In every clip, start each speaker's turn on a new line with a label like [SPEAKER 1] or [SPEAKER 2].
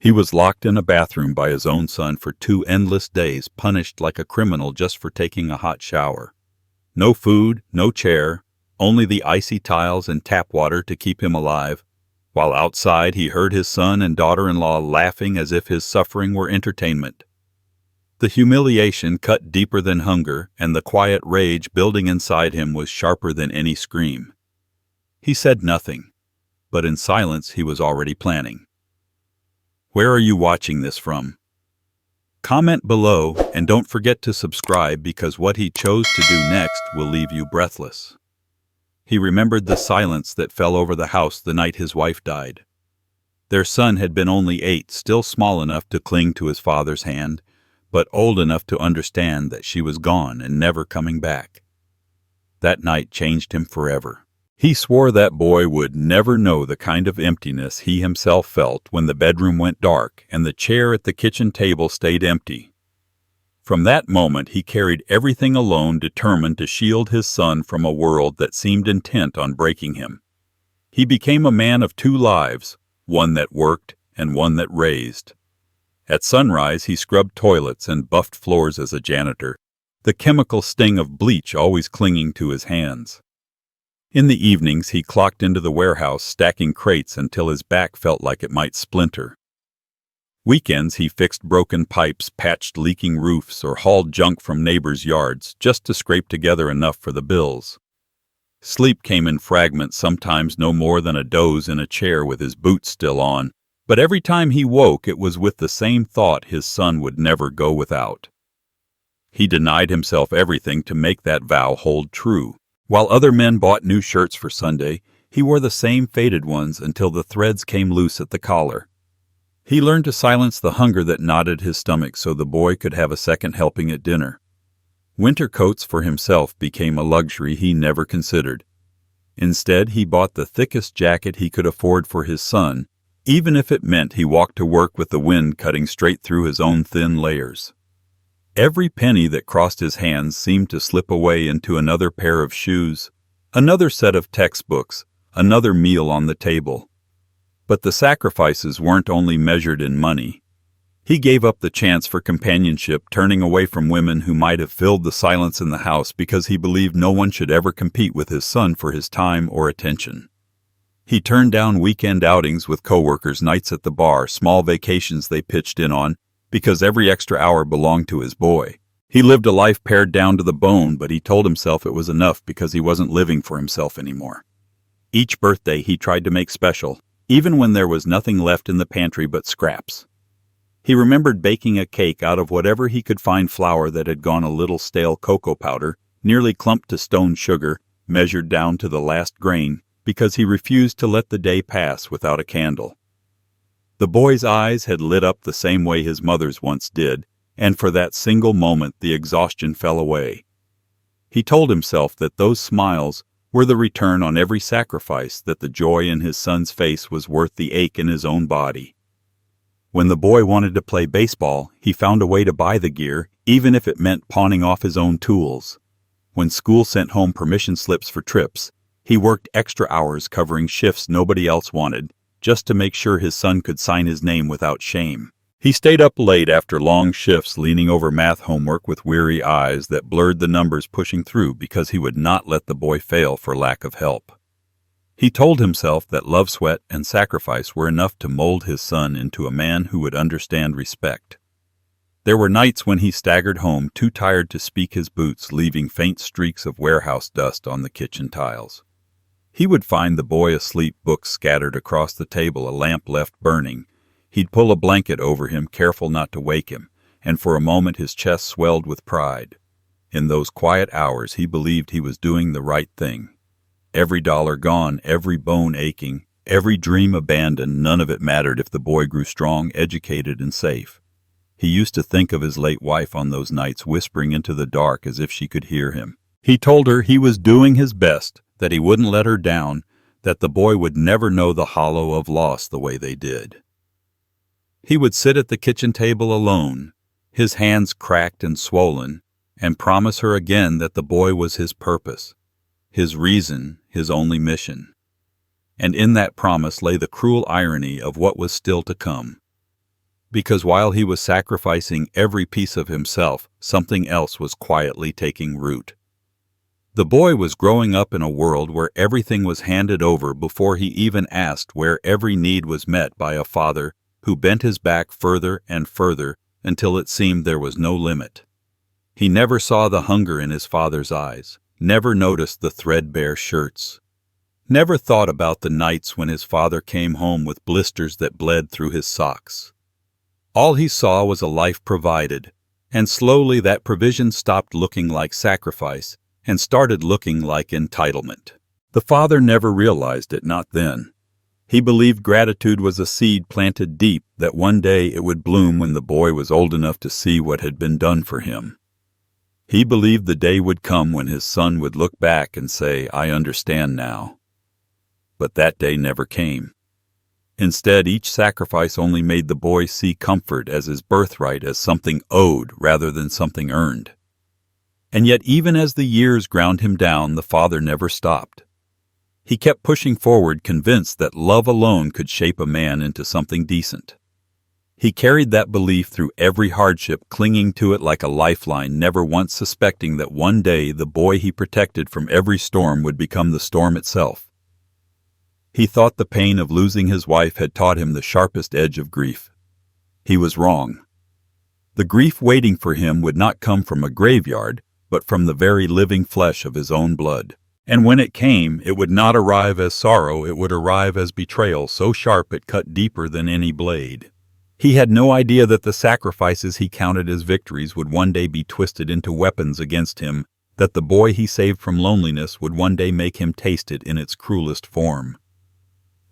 [SPEAKER 1] He was locked in a bathroom by his own son for 2 endless days, punished like a criminal just for taking a hot shower. No food, no chair, only the icy tiles and tap water to keep him alive, while outside he heard his son and daughter-in-law laughing as if his suffering were entertainment. The humiliation cut deeper than hunger, and the quiet rage building inside him was sharper than any scream. He said nothing, but in silence he was already planning. Where are you watching this from? Comment below, and don't forget to subscribe, because what he chose to do next will leave you breathless. He remembered the silence that fell over the house the night his wife died. Their son had been only 8, still small enough to cling to his father's hand, but old enough to understand that she was gone and never coming back. That night changed him forever. He swore that boy would never know the kind of emptiness he himself felt when the bedroom went dark and the chair at the kitchen table stayed empty. From that moment he carried everything alone, determined to shield his son from a world that seemed intent on breaking him. He became a man of 2 lives, one that worked and one that raised. At sunrise he scrubbed toilets and buffed floors as a janitor, the chemical sting of bleach always clinging to his hands. In the evenings he clocked into the warehouse, stacking crates until his back felt like it might splinter. Weekends he fixed broken pipes, patched leaking roofs, or hauled junk from neighbors' yards just to scrape together enough for the bills. Sleep came in fragments, sometimes no more than a doze in a chair with his boots still on, but every time he woke it was with the same thought his son would never go without. He denied himself everything to make that vow hold true. While other men bought new shirts for Sunday, he wore the same faded ones until the threads came loose at the collar. He learned to silence the hunger that knotted his stomach so the boy could have a second helping at dinner. Winter coats for himself became a luxury he never considered. Instead, he bought the thickest jacket he could afford for his son, even if it meant he walked to work with the wind cutting straight through his own thin layers. Every penny that crossed his hands seemed to slip away into another pair of shoes, another set of textbooks, another meal on the table. But the sacrifices weren't only measured in money. He gave up the chance for companionship, turning away from women who might have filled the silence in the house because he believed no one should ever compete with his son for his time or attention. He turned down weekend outings with coworkers, nights at the bar, small vacations they pitched in on, because every extra hour belonged to his boy. He lived a life pared down to the bone, but he told himself it was enough because he wasn't living for himself anymore. Each birthday he tried to make special, even when there was nothing left in the pantry but scraps. He remembered baking a cake out of whatever he could find, flour that had gone a little stale, cocoa powder, nearly clumped to stone sugar, measured down to the last grain, because he refused to let the day pass without a candle. The boy's eyes had lit up the same way his mother's once did, and for that single moment the exhaustion fell away. He told himself that those smiles were the return on every sacrifice, that the joy in his son's face was worth the ache in his own body. When the boy wanted to play baseball, he found a way to buy the gear, even if it meant pawning off his own tools. When school sent home permission slips for trips, he worked extra hours covering shifts nobody else wanted, just to make sure his son could sign his name without shame. He stayed up late after long shifts, leaning over math homework with weary eyes that blurred the numbers, pushing through because he would not let the boy fail for lack of help. He told himself that love, sweat, and sacrifice were enough to mold his son into a man who would understand respect. There were nights when he staggered home, too tired to speak his boots, leaving faint streaks of warehouse dust on the kitchen tiles. He would find the boy asleep, books scattered across the table, a lamp left burning. He'd pull a blanket over him, careful not to wake him, and for a moment his chest swelled with pride. In those quiet hours he believed he was doing the right thing. Every dollar gone, every bone aching, every dream abandoned, none of it mattered if the boy grew strong, educated, and safe. He used to think of his late wife on those nights, whispering into the dark as if she could hear him. He told her he was doing his best, that he wouldn't let her down, that the boy would never know the hollow of loss the way they did. He would sit at the kitchen table alone, his hands cracked and swollen, and promise her again that the boy was his purpose, his reason, his only mission. And in that promise lay the cruel irony of what was still to come. Because while he was sacrificing every piece of himself, something else was quietly taking root. The boy was growing up in a world where everything was handed over before he even asked, where every need was met by a father who bent his back further and further until it seemed there was no limit. He never saw the hunger in his father's eyes, never noticed the threadbare shirts, never thought about the nights when his father came home with blisters that bled through his socks. All he saw was a life provided, and slowly that provision stopped looking like sacrifice and started looking like entitlement. The father never realized it, not then. He believed gratitude was a seed planted deep, that one day it would bloom when the boy was old enough to see what had been done for him. He believed the day would come when his son would look back and say, "I understand now." But that day never came. Instead, each sacrifice only made the boy see comfort as his birthright, as something owed rather than something earned. And yet, even as the years ground him down, the father never stopped. He kept pushing forward, convinced that love alone could shape a man into something decent. He carried that belief through every hardship, clinging to it like a lifeline, never once suspecting that one day the boy he protected from every storm would become the storm itself. He thought the pain of losing his wife had taught him the sharpest edge of grief. He was wrong. The grief waiting for him would not come from a graveyard, but from the very living flesh of his own blood. And when it came, it would not arrive as sorrow, it would arrive as betrayal, so sharp it cut deeper than any blade. He had no idea that the sacrifices he counted as victories would one day be twisted into weapons against him, that the boy he saved from loneliness would one day make him taste it in its cruelest form.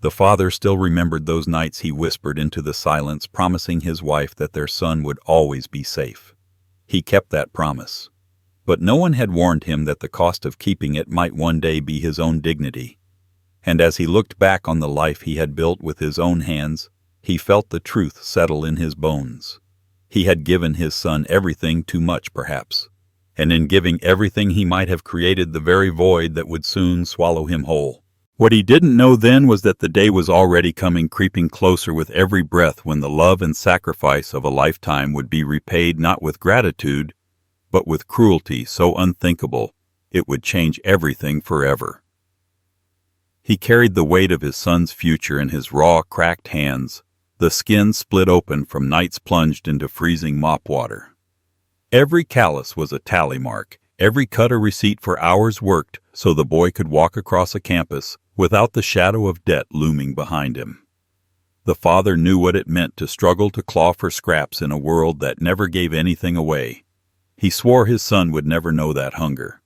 [SPEAKER 1] The father still remembered those nights he whispered into the silence, promising his wife that their son would always be safe. He kept that promise. But no one had warned him that the cost of keeping it might one day be his own dignity. And as he looked back on the life he had built with his own hands, he felt the truth settle in his bones. He had given his son everything, too much perhaps, and in giving everything he might have created the very void that would soon swallow him whole. What he didn't know then was that the day was already coming, creeping closer with every breath, when the love and sacrifice of a lifetime would be repaid not with gratitude, but with cruelty so unthinkable it would change everything forever. He carried the weight of his son's future in his raw, cracked hands, the skin split open from nights plunged into freezing mop water. Every callus was a tally mark, every cut a receipt for hours worked so the boy could walk across a campus without the shadow of debt looming behind him. The father knew what it meant to struggle to claw for scraps in a world that never gave anything away. He swore his son would never know that hunger.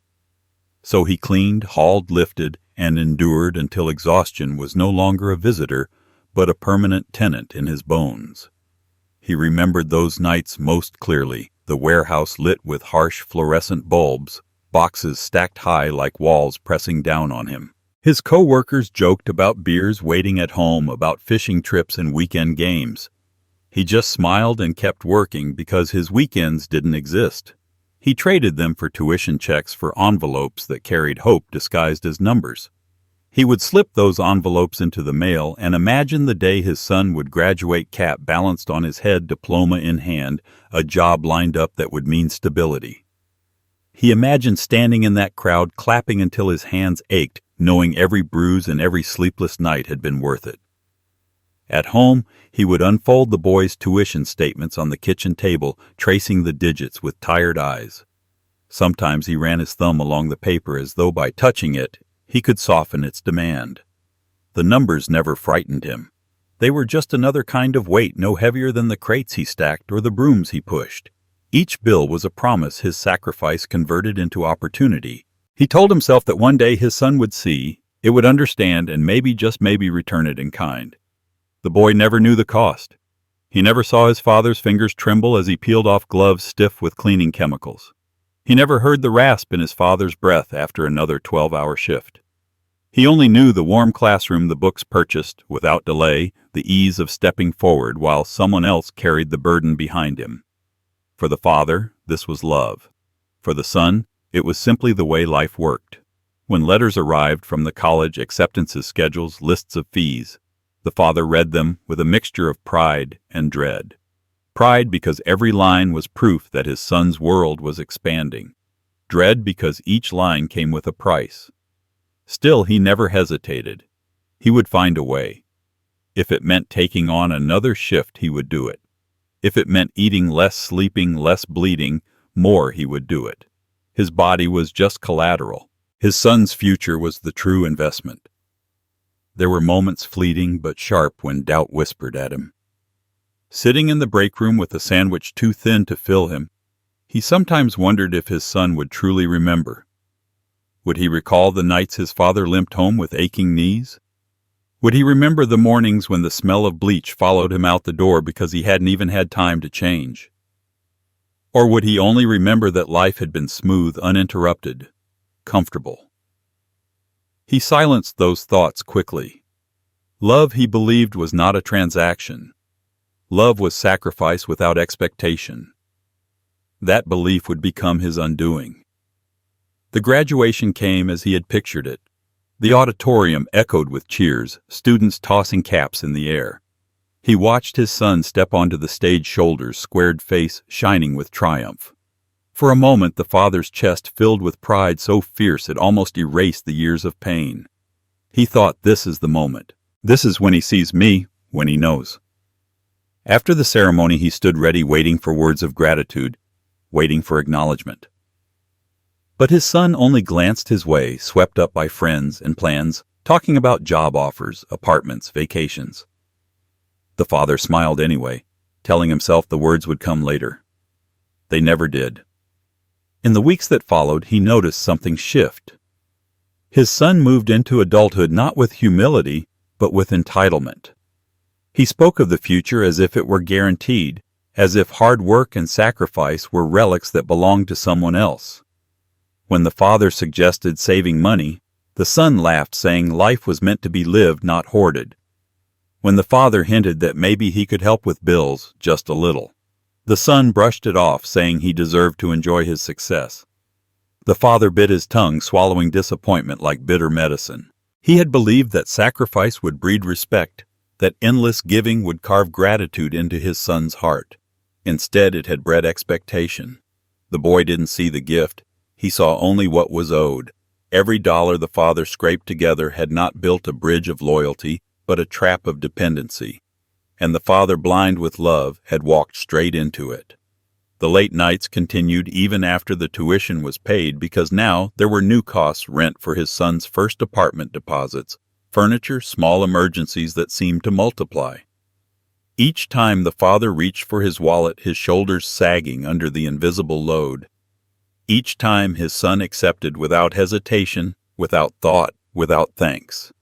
[SPEAKER 1] So he cleaned, hauled, lifted, and endured until exhaustion was no longer a visitor, but a permanent tenant in his bones. He remembered those nights most clearly, the warehouse lit with harsh fluorescent bulbs, boxes stacked high like walls pressing down on him. His co-workers joked about beers waiting at home, about fishing trips and weekend games. He just smiled and kept working because his weekends didn't exist. He traded them for tuition checks, for envelopes that carried hope disguised as numbers. He would slip those envelopes into the mail and imagine the day his son would graduate, cap balanced on his head, diploma in hand, a job lined up that would mean stability. He imagined standing in that crowd, clapping until his hands ached, knowing every bruise and every sleepless night had been worth it. At home, he would unfold the boy's tuition statements on the kitchen table, tracing the digits with tired eyes. Sometimes he ran his thumb along the paper as though by touching it, he could soften its demand. The numbers never frightened him. They were just another kind of weight, no heavier than the crates he stacked or the brooms he pushed. Each bill was a promise his sacrifice converted into opportunity. He told himself that one day his son would see, it would understand, and maybe, just maybe, return it in kind. The boy never knew the cost. He never saw his father's fingers tremble as he peeled off gloves stiff with cleaning chemicals. He never heard the rasp in his father's breath after another 12-hour shift. He only knew the warm classroom, the books purchased without delay, the ease of stepping forward while someone else carried the burden behind him. For the father, this was love. For the son, it was simply the way life worked. When letters arrived from the college, acceptances schedules, lists of fees, the father read them with a mixture of pride and dread. Pride because every line was proof that his son's world was expanding. Dread because each line came with a price. Still, he never hesitated. He would find a way. If it meant taking on another shift, he would do it. If it meant eating less, sleeping less, bleeding more, he would do it. His body was just collateral. His son's future was the true investment. There were moments fleeting but sharp when doubt whispered at him. Sitting in the break room with a sandwich too thin to fill him, he sometimes wondered if his son would truly remember. Would he recall the nights his father limped home with aching knees? Would he remember the mornings when the smell of bleach followed him out the door because he hadn't even had time to change? Or would he only remember that life had been smooth, uninterrupted, comfortable? He silenced those thoughts quickly. Love, he believed, was not a transaction. Love was sacrifice without expectation. That belief would become his undoing. The graduation came as he had pictured it. The auditorium echoed with cheers, students tossing caps in the air. He watched his son step onto the stage shoulders, squared face shining with triumph. For a moment, the father's chest filled with pride so fierce it almost erased the years of pain. He thought, this is the moment. This is when he sees me, when he knows. After the ceremony, he stood ready, waiting for words of gratitude, waiting for acknowledgement. But his son only glanced his way, swept up by friends and plans, talking about job offers, apartments, vacations. The father smiled anyway, telling himself the words would come later. They never did. In the weeks that followed, he noticed something shift. His son moved into adulthood not with humility, but with entitlement. He spoke of the future as if it were guaranteed, as if hard work and sacrifice were relics that belonged to someone else. When the father suggested saving money, the son laughed, saying life was meant to be lived, not hoarded. When the father hinted that maybe he could help with bills, just a little, the son brushed it off, saying he deserved to enjoy his success. The father bit his tongue, swallowing disappointment like bitter medicine. He had believed that sacrifice would breed respect, that endless giving would carve gratitude into his son's heart. Instead, it had bred expectation. The boy didn't see the gift. He saw only what was owed. Every dollar the father scraped together had not built a bridge of loyalty, but a trap of dependency. And the father, blind with love, had walked straight into it. The late nights continued even after the tuition was paid, because now there were new costs: rent for his son's first apartment, deposits, furniture, small emergencies that seemed to multiply. Each time the father reached for his wallet, his shoulders sagging under the invisible load. Each time his son accepted without hesitation, without thought, without thanks.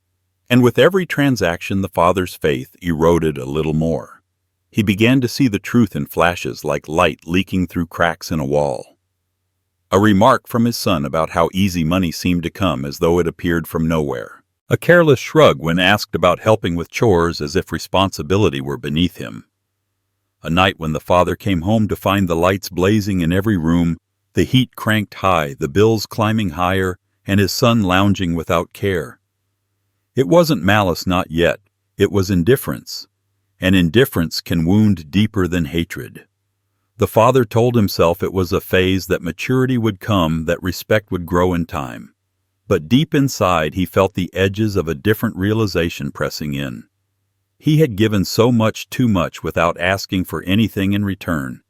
[SPEAKER 1] And with every transaction, the father's faith eroded a little more. He began to see the truth in flashes, like light leaking through cracks in a wall. A remark from his son about how easy money seemed to come as though it appeared from nowhere. A careless shrug when asked about helping with chores, as if responsibility were beneath him. A night when the father came home to find the lights blazing in every room, the heat cranked high, the bills climbing higher, and his son lounging without care. It wasn't malice, not yet. It was indifference. And indifference can wound deeper than hatred. The father told himself it was a phase, that maturity would come, that respect would grow in time. But deep inside, he felt the edges of a different realization pressing in. He had given so much, too much, without asking for anything in return.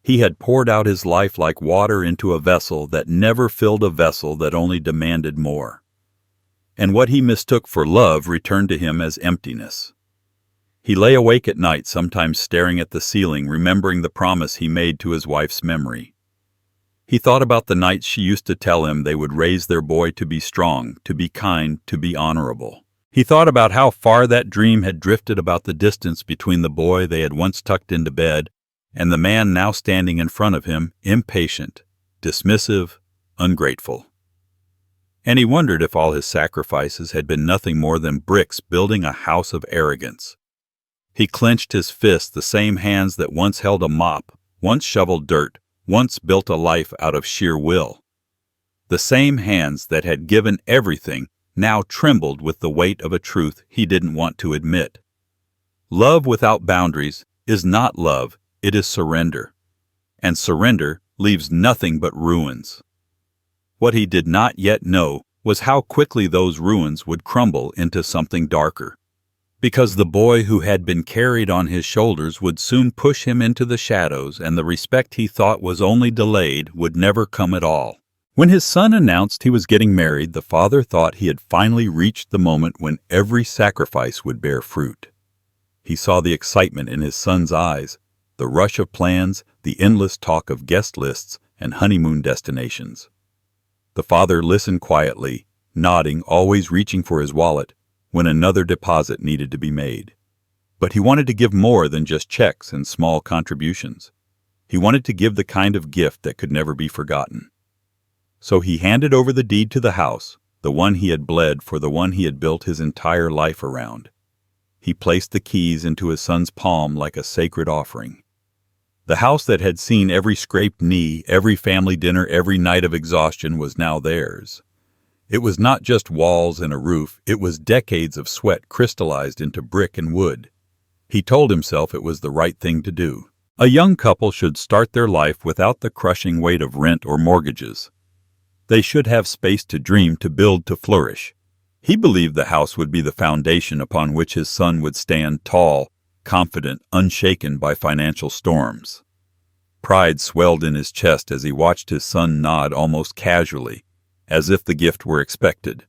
[SPEAKER 1] He had poured out his life like water into a vessel that never filled a vessel that only demanded more. And what he mistook for love returned to him as emptiness. He lay awake at night, sometimes staring at the ceiling, remembering the promise he made to his wife's memory. He thought about the nights she used to tell him they would raise their boy to be strong, to be kind, to be honorable. He thought about how far that dream had drifted, about the distance between the boy they had once tucked into bed and the man now standing in front of him, impatient, dismissive, ungrateful. And he wondered if all his sacrifices had been nothing more than bricks building a house of arrogance. He clenched his fists, the same hands that once held a mop, once shoveled dirt, once built a life out of sheer will. The same hands that had given everything now trembled with the weight of a truth he didn't want to admit. Love without boundaries is not love, it is surrender. And surrender leaves nothing but ruins. What he did not yet know was how quickly those ruins would crumble into something darker. Because the boy who had been carried on his shoulders would soon push him into the shadows, and the respect he thought was only delayed would never come at all. When his son announced he was getting married, the father thought he had finally reached the moment when every sacrifice would bear fruit. He saw the excitement in his son's eyes, the rush of plans, the endless talk of guest lists and honeymoon destinations. The father listened quietly, nodding, always reaching for his wallet when another deposit needed to be made. But he wanted to give more than just checks and small contributions. He wanted to give the kind of gift that could never be forgotten. So he handed over the deed to the house, the one he had bled for, the one he had built his entire life around. He placed the keys into his son's palm like a sacred offering. The house that had seen every scraped knee, every family dinner, every night of exhaustion was now theirs. It was not just walls and a roof, it was decades of sweat crystallized into brick and wood. He told himself it was the right thing to do. A young couple should start their life without the crushing weight of rent or mortgages. They should have space to dream, to build, to flourish. He believed the house would be the foundation upon which his son would stand, tall, confident, unshaken by financial storms. Pride swelled in his chest as he watched his son nod almost casually, as if the gift were expected.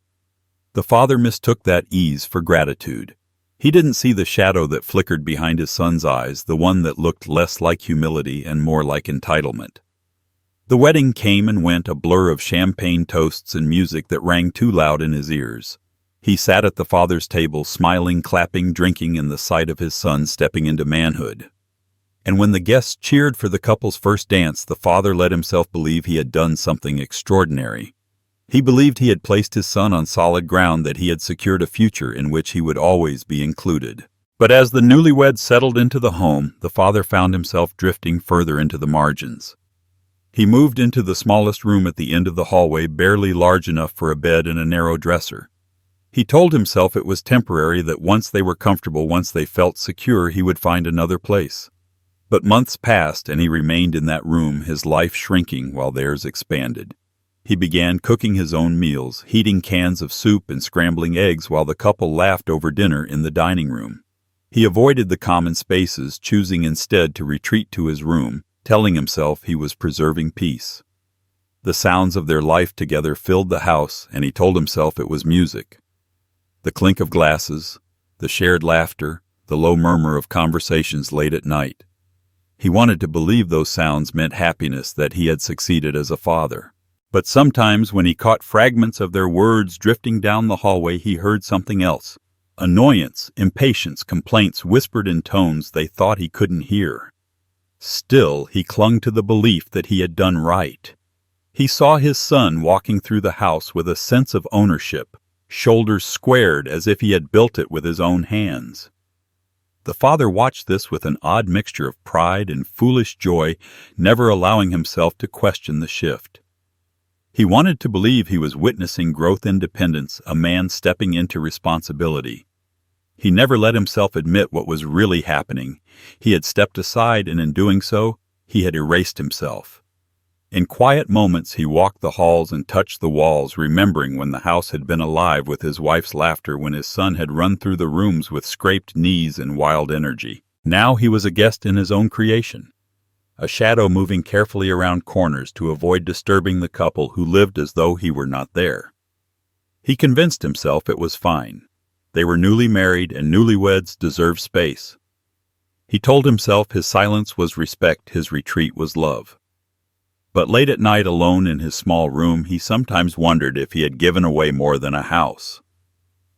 [SPEAKER 1] The father mistook that ease for gratitude. He didn't see the shadow that flickered behind his son's eyes, the one that looked less like humility and more like entitlement. The wedding came and went, a blur of champagne toasts and music that rang too loud in his ears. He sat at the father's table, smiling, clapping, drinking in the sight of his son stepping into manhood. And when the guests cheered for the couple's first dance, the father let himself believe he had done something extraordinary. He believed he had placed his son on solid ground, that he had secured a future in which he would always be included. But as the newlyweds settled into the home, the father found himself drifting further into the margins. He moved into the smallest room at the end of the hallway, barely large enough for a bed and a narrow dresser. He told himself it was temporary, that once they were comfortable, once they felt secure, he would find another place. But months passed, and he remained in that room, his life shrinking while theirs expanded. He began cooking his own meals, heating cans of soup and scrambling eggs while the couple laughed over dinner in the dining room. He avoided the common spaces, choosing instead to retreat to his room, telling himself he was preserving peace. The sounds of their life together filled the house, and he told himself it was music. The clink of glasses, the shared laughter, the low murmur of conversations late at night. He wanted to believe those sounds meant happiness, that he had succeeded as a father. But sometimes when he caught fragments of their words drifting down the hallway, he heard something else. Annoyance, impatience, complaints whispered in tones they thought he couldn't hear. Still, he clung to the belief that he had done right. He saw his son walking through the house with a sense of ownership, shoulders squared as if he had built it with his own hands. The father watched this with an odd mixture of pride and foolish joy, never allowing himself to question the shift. He wanted to believe he was witnessing growth, independence, a man stepping into responsibility. He never let himself admit what was really happening. He had stepped aside, and in doing so, he had erased himself. In quiet moments, he walked the halls and touched the walls, remembering when the house had been alive with his wife's laughter, when his son had run through the rooms with scraped knees and wild energy. Now he was a guest in his own creation, a shadow moving carefully around corners to avoid disturbing the couple who lived as though he were not there. He convinced himself it was fine. They were newly married, and newlyweds deserved space. He told himself his silence was respect, his retreat was love. But late at night, alone in his small room, he sometimes wondered if he had given away more than a house.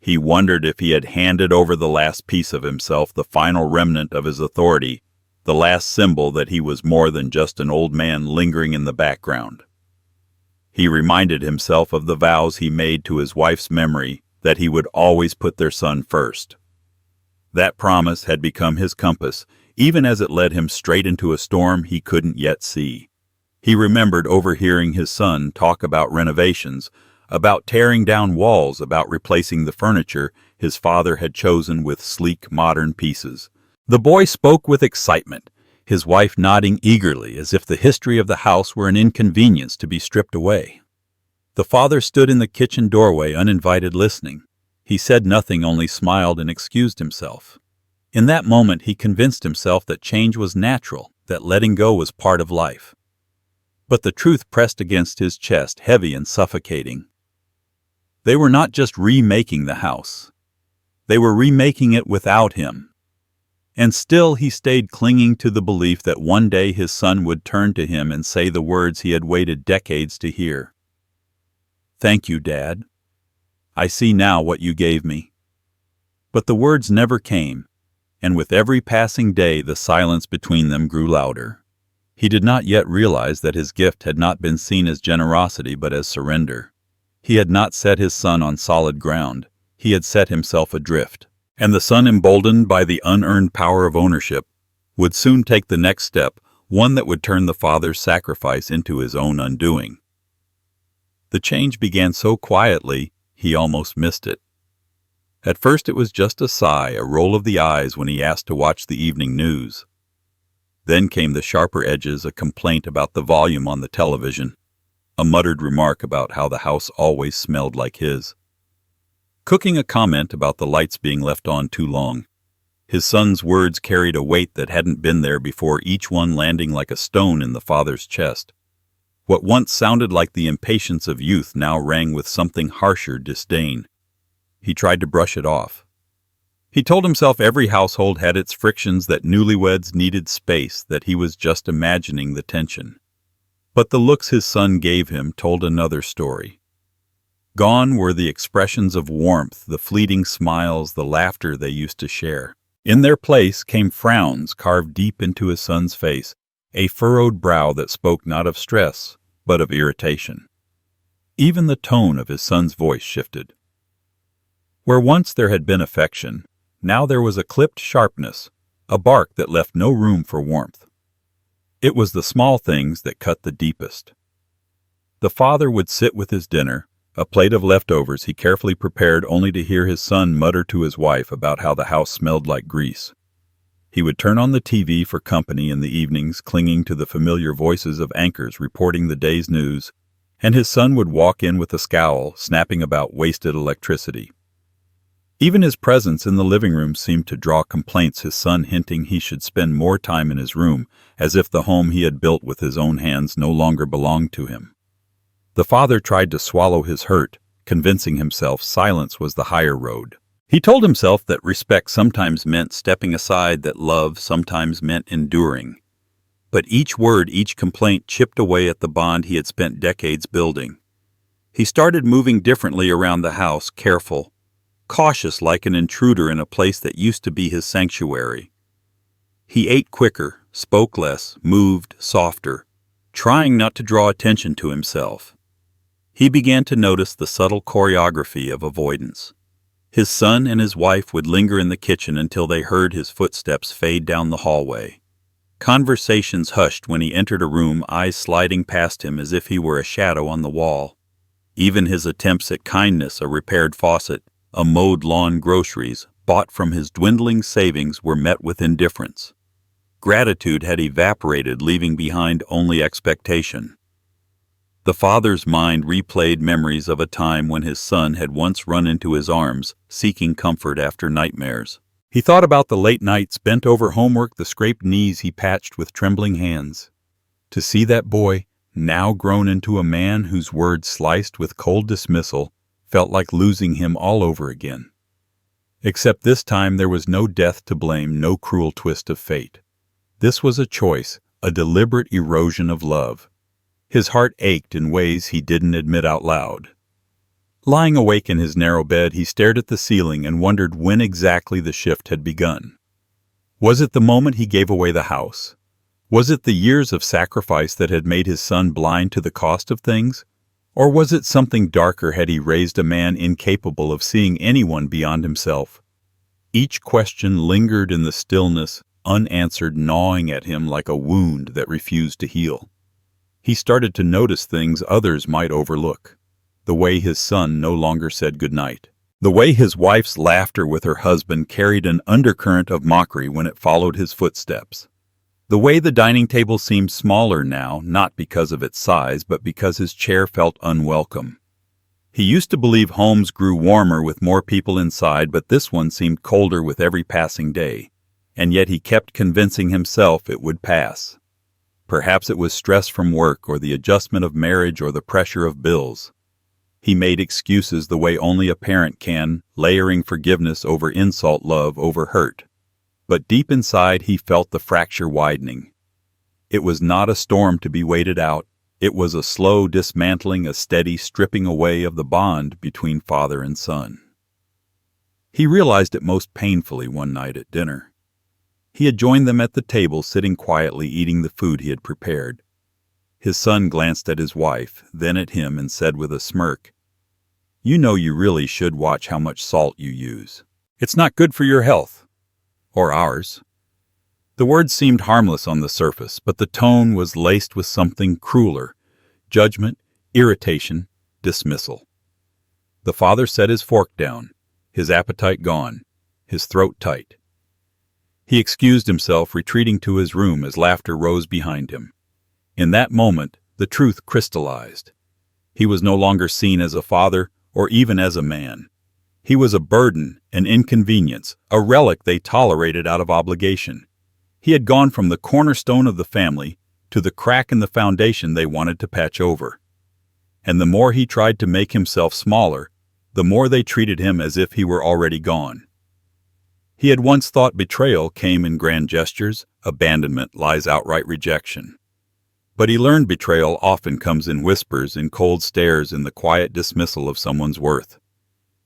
[SPEAKER 1] He wondered if he had handed over the last piece of himself, the final remnant of his authority, the last symbol that he was more than just an old man lingering in the background. He reminded himself of the vows he made to his wife's memory, that he would always put their son first. That promise had become his compass, even as it led him straight into a storm he couldn't yet see. He remembered overhearing his son talk about renovations, about tearing down walls, about replacing the furniture his father had chosen with sleek, modern pieces. The boy spoke with excitement, his wife nodding eagerly as if the history of the house were an inconvenience to be stripped away. The father stood in the kitchen doorway uninvited, listening. He said nothing, only smiled and excused himself. In that moment he convinced himself that change was natural, that letting go was part of life. But the truth pressed against his chest, heavy and suffocating. They were not just remaking the house. They were remaking it without him. And still he stayed clinging to the belief that one day his son would turn to him and say the words he had waited decades to hear. "Thank you, Dad. I see now what you gave me." But the words never came, and with every passing day the silence between them grew louder. He did not yet realize that his gift had not been seen as generosity but as surrender. He had not set his son on solid ground. He had set himself adrift. And the son, emboldened by the unearned power of ownership, would soon take the next step, one that would turn the father's sacrifice into his own undoing. The change began so quietly, he almost missed it. At first it was just a sigh, a roll of the eyes when he asked to watch the evening news. Then came the sharper edges, a complaint about the volume on the television, a muttered remark about how the house always smelled like his. Cooking a comment about the lights being left on too long. His son's words carried a weight that hadn't been there before, each one landing like a stone in the father's chest. What once sounded like the impatience of youth now rang with something harsher, disdain. He tried to brush it off. He told himself every household had its frictions, that newlyweds needed space, that he was just imagining the tension. But the looks his son gave him told another story. Gone were the expressions of warmth, the fleeting smiles, the laughter they used to share. In their place came frowns carved deep into his son's face, a furrowed brow that spoke not of stress, but of irritation. Even the tone of his son's voice shifted. Where once there had been affection, now there was a clipped sharpness, a bark that left no room for warmth. It was the small things that cut the deepest. The father would sit with his dinner, a plate of leftovers he carefully prepared, only to hear his son mutter to his wife about how the house smelled like grease. He would turn on the TV for company in the evenings, clinging to the familiar voices of anchors reporting the day's news, and his son would walk in with a scowl, snapping about wasted electricity. Even his presence in the living room seemed to draw complaints, his son hinting he should spend more time in his room, as if the home he had built with his own hands no longer belonged to him. The father tried to swallow his hurt, convincing himself silence was the higher road. He told himself that respect sometimes meant stepping aside, that love sometimes meant enduring. But each word, each complaint chipped away at the bond he had spent decades building. He started moving differently around the house, careful, cautious, like an intruder in a place that used to be his sanctuary. He ate quicker, spoke less, moved softer, trying not to draw attention to himself. He began to notice the subtle choreography of avoidance. His son and his wife would linger in the kitchen until they heard his footsteps fade down the hallway. Conversations hushed when he entered a room, eyes sliding past him as if he were a shadow on the wall. Even his attempts at kindness, a repaired faucet, a mowed lawn, groceries, bought from his dwindling savings, were met with indifference. Gratitude had evaporated, leaving behind only expectation. The father's mind replayed memories of a time when his son had once run into his arms, seeking comfort after nightmares. He thought about the late nights bent over homework, the scraped knees he patched with trembling hands. To see that boy, now grown into a man whose words sliced with cold dismissal, felt like losing him all over again. Except this time there was no death to blame, no cruel twist of fate. This was a choice, a deliberate erosion of love. His heart ached in ways he didn't admit out loud. Lying awake in his narrow bed, he stared at the ceiling and wondered when exactly the shift had begun. Was it the moment he gave away the house? Was it the years of sacrifice that had made his son blind to the cost of things? Or was it something darker? Had he raised a man incapable of seeing anyone beyond himself? Each question lingered in the stillness, unanswered, gnawing at him like a wound that refused to heal. He started to notice things others might overlook. The way his son no longer said goodnight. The way his wife's laughter with her husband carried an undercurrent of mockery when it followed his footsteps. The way the dining table seemed smaller now, not because of its size, but because his chair felt unwelcome. He used to believe homes grew warmer with more people inside, but this one seemed colder with every passing day, and yet he kept convincing himself it would pass. Perhaps it was stress from work or the adjustment of marriage or the pressure of bills. He made excuses the way only a parent can, layering forgiveness over insult, love over hurt. But deep inside he felt the fracture widening. It was not a storm to be waited out. It was a slow dismantling, a steady stripping away of the bond between father and son. He realized it most painfully one night at dinner. He had joined them at the table, sitting quietly eating the food he had prepared. His son glanced at his wife, then at him, and said with a smirk, "You know you really should watch how much salt you use. It's not good for your health. Or ours." The words seemed harmless on the surface, but the tone was laced with something crueler: judgment, irritation, dismissal. The father set his fork down, his appetite gone, his throat tight. He excused himself, retreating to his room as laughter rose behind him. In that moment, the truth crystallized. He was no longer seen as a father or even as a man. He was a burden, an inconvenience, a relic they tolerated out of obligation. He had gone from the cornerstone of the family to the crack in the foundation they wanted to patch over. And the more he tried to make himself smaller, the more they treated him as if he were already gone. He had once thought betrayal came in grand gestures, abandonment lies outright rejection. But he learned betrayal often comes in whispers, in cold stares, in the quiet dismissal of someone's worth.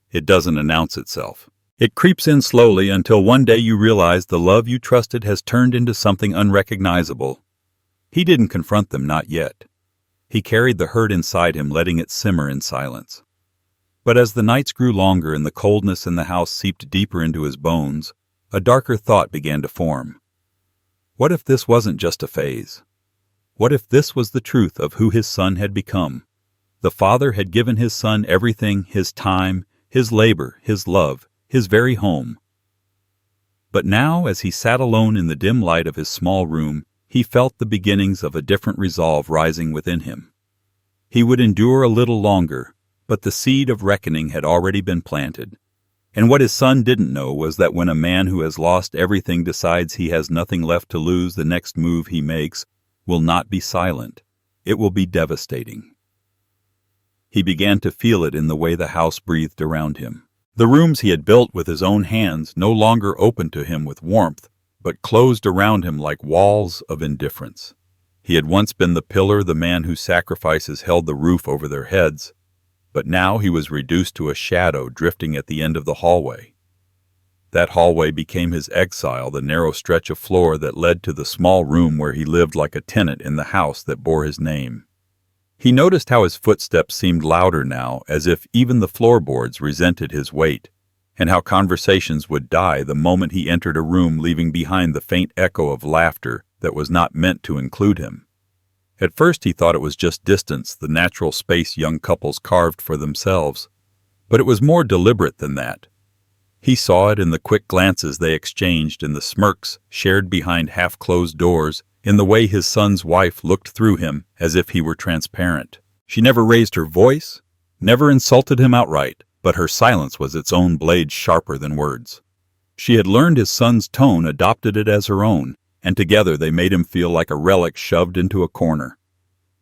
[SPEAKER 1] It doesn't announce itself. It creeps in slowly until one day you realize the love you trusted has turned into something unrecognizable. He didn't confront them, not yet. He carried the hurt inside him, letting it simmer in silence. But as the nights grew longer and the coldness in the house seeped deeper into his bones, a darker thought began to form. What if this wasn't just a phase? What if this was the truth of who his son had become? The father had given his son everything: his time, his labor, his love, his very home. But now, as he sat alone in the dim light of his small room, he felt the beginnings of a different resolve rising within him. He would endure a little longer, but the seed of reckoning had already been planted. And what his son didn't know was that when a man who has lost everything decides he has nothing left to lose, the next move he makes will not be silent. It will be devastating. He began to feel it in the way the house breathed around him. The rooms he had built with his own hands no longer opened to him with warmth, but closed around him like walls of indifference. He had once been the pillar, the man whose sacrifices held the roof over their heads, but now he was reduced to a shadow drifting at the end of the hallway. That hallway became his exile, the narrow stretch of floor that led to the small room where he lived like a tenant in the house that bore his name. He noticed how his footsteps seemed louder now, as if even the floorboards resented his weight, and how conversations would die the moment he entered a room, leaving behind the faint echo of laughter that was not meant to include him. At first he thought it was just distance, the natural space young couples carved for themselves, but it was more deliberate than that. He saw it in the quick glances they exchanged, in the smirks shared behind half-closed doors, in the way his son's wife looked through him as if he were transparent. She never raised her voice, never insulted him outright, but her silence was its own blade sharper than words. She had learned his son's tone, adopted it as her own, and together they made him feel like a relic shoved into a corner.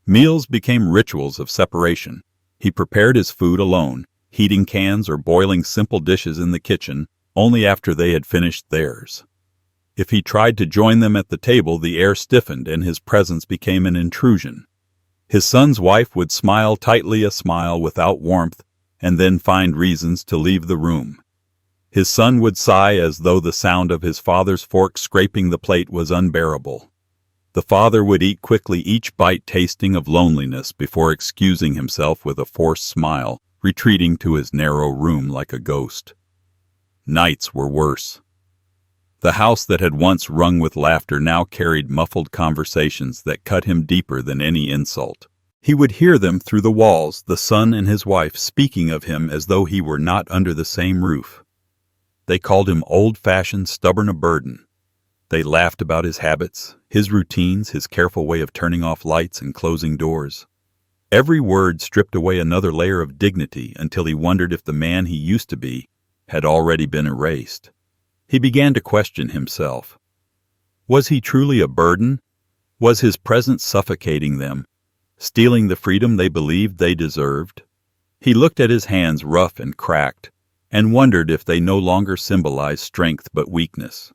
[SPEAKER 1] Meals became rituals of separation. He prepared his food alone, heating cans or boiling simple dishes in the kitchen, only after they had finished theirs. If he tried to join them at the table, the air stiffened and his presence became an intrusion. His son's wife would smile tightly, a smile without warmth, and then find reasons to leave the room. His son would sigh as though the sound of his father's fork scraping the plate was unbearable. The father would eat quickly, each bite tasting of loneliness, before excusing himself with a forced smile, retreating to his narrow room like a ghost. Nights were worse. The house that had once rung with laughter now carried muffled conversations that cut him deeper than any insult. He would hear them through the walls, the son and his wife speaking of him as though he were not under the same roof. They called him old-fashioned, stubborn, a burden. They laughed about his habits, his routines, his careful way of turning off lights and closing doors. Every word stripped away another layer of dignity until he wondered if the man he used to be had already been erased. He began to question himself. Was he truly a burden? Was his presence suffocating them, stealing the freedom they believed they deserved? He looked at his hands, rough and cracked, and wondered if they no longer symbolized strength but weakness.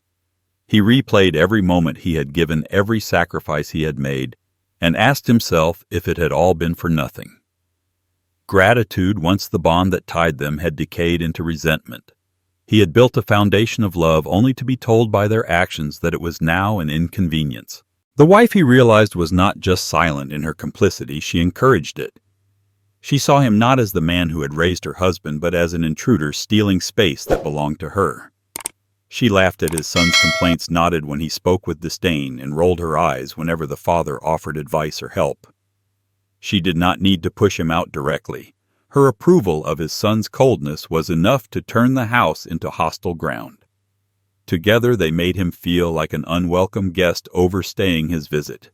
[SPEAKER 1] He replayed every moment he had given, every sacrifice he had made, and asked himself if it had all been for nothing. Gratitude, once the bond that tied them, had decayed into resentment. He had built a foundation of love only to be told by their actions that it was now an inconvenience. The wife, he realized, was not just silent in her complicity, she encouraged it. She saw him not as the man who had raised her husband, but as an intruder stealing space that belonged to her. She laughed at his son's complaints, nodded when he spoke with disdain, and rolled her eyes whenever the father offered advice or help. She did not need to push him out directly. Her approval of his son's coldness was enough to turn the house into hostile ground. Together they made him feel like an unwelcome guest overstaying his visit.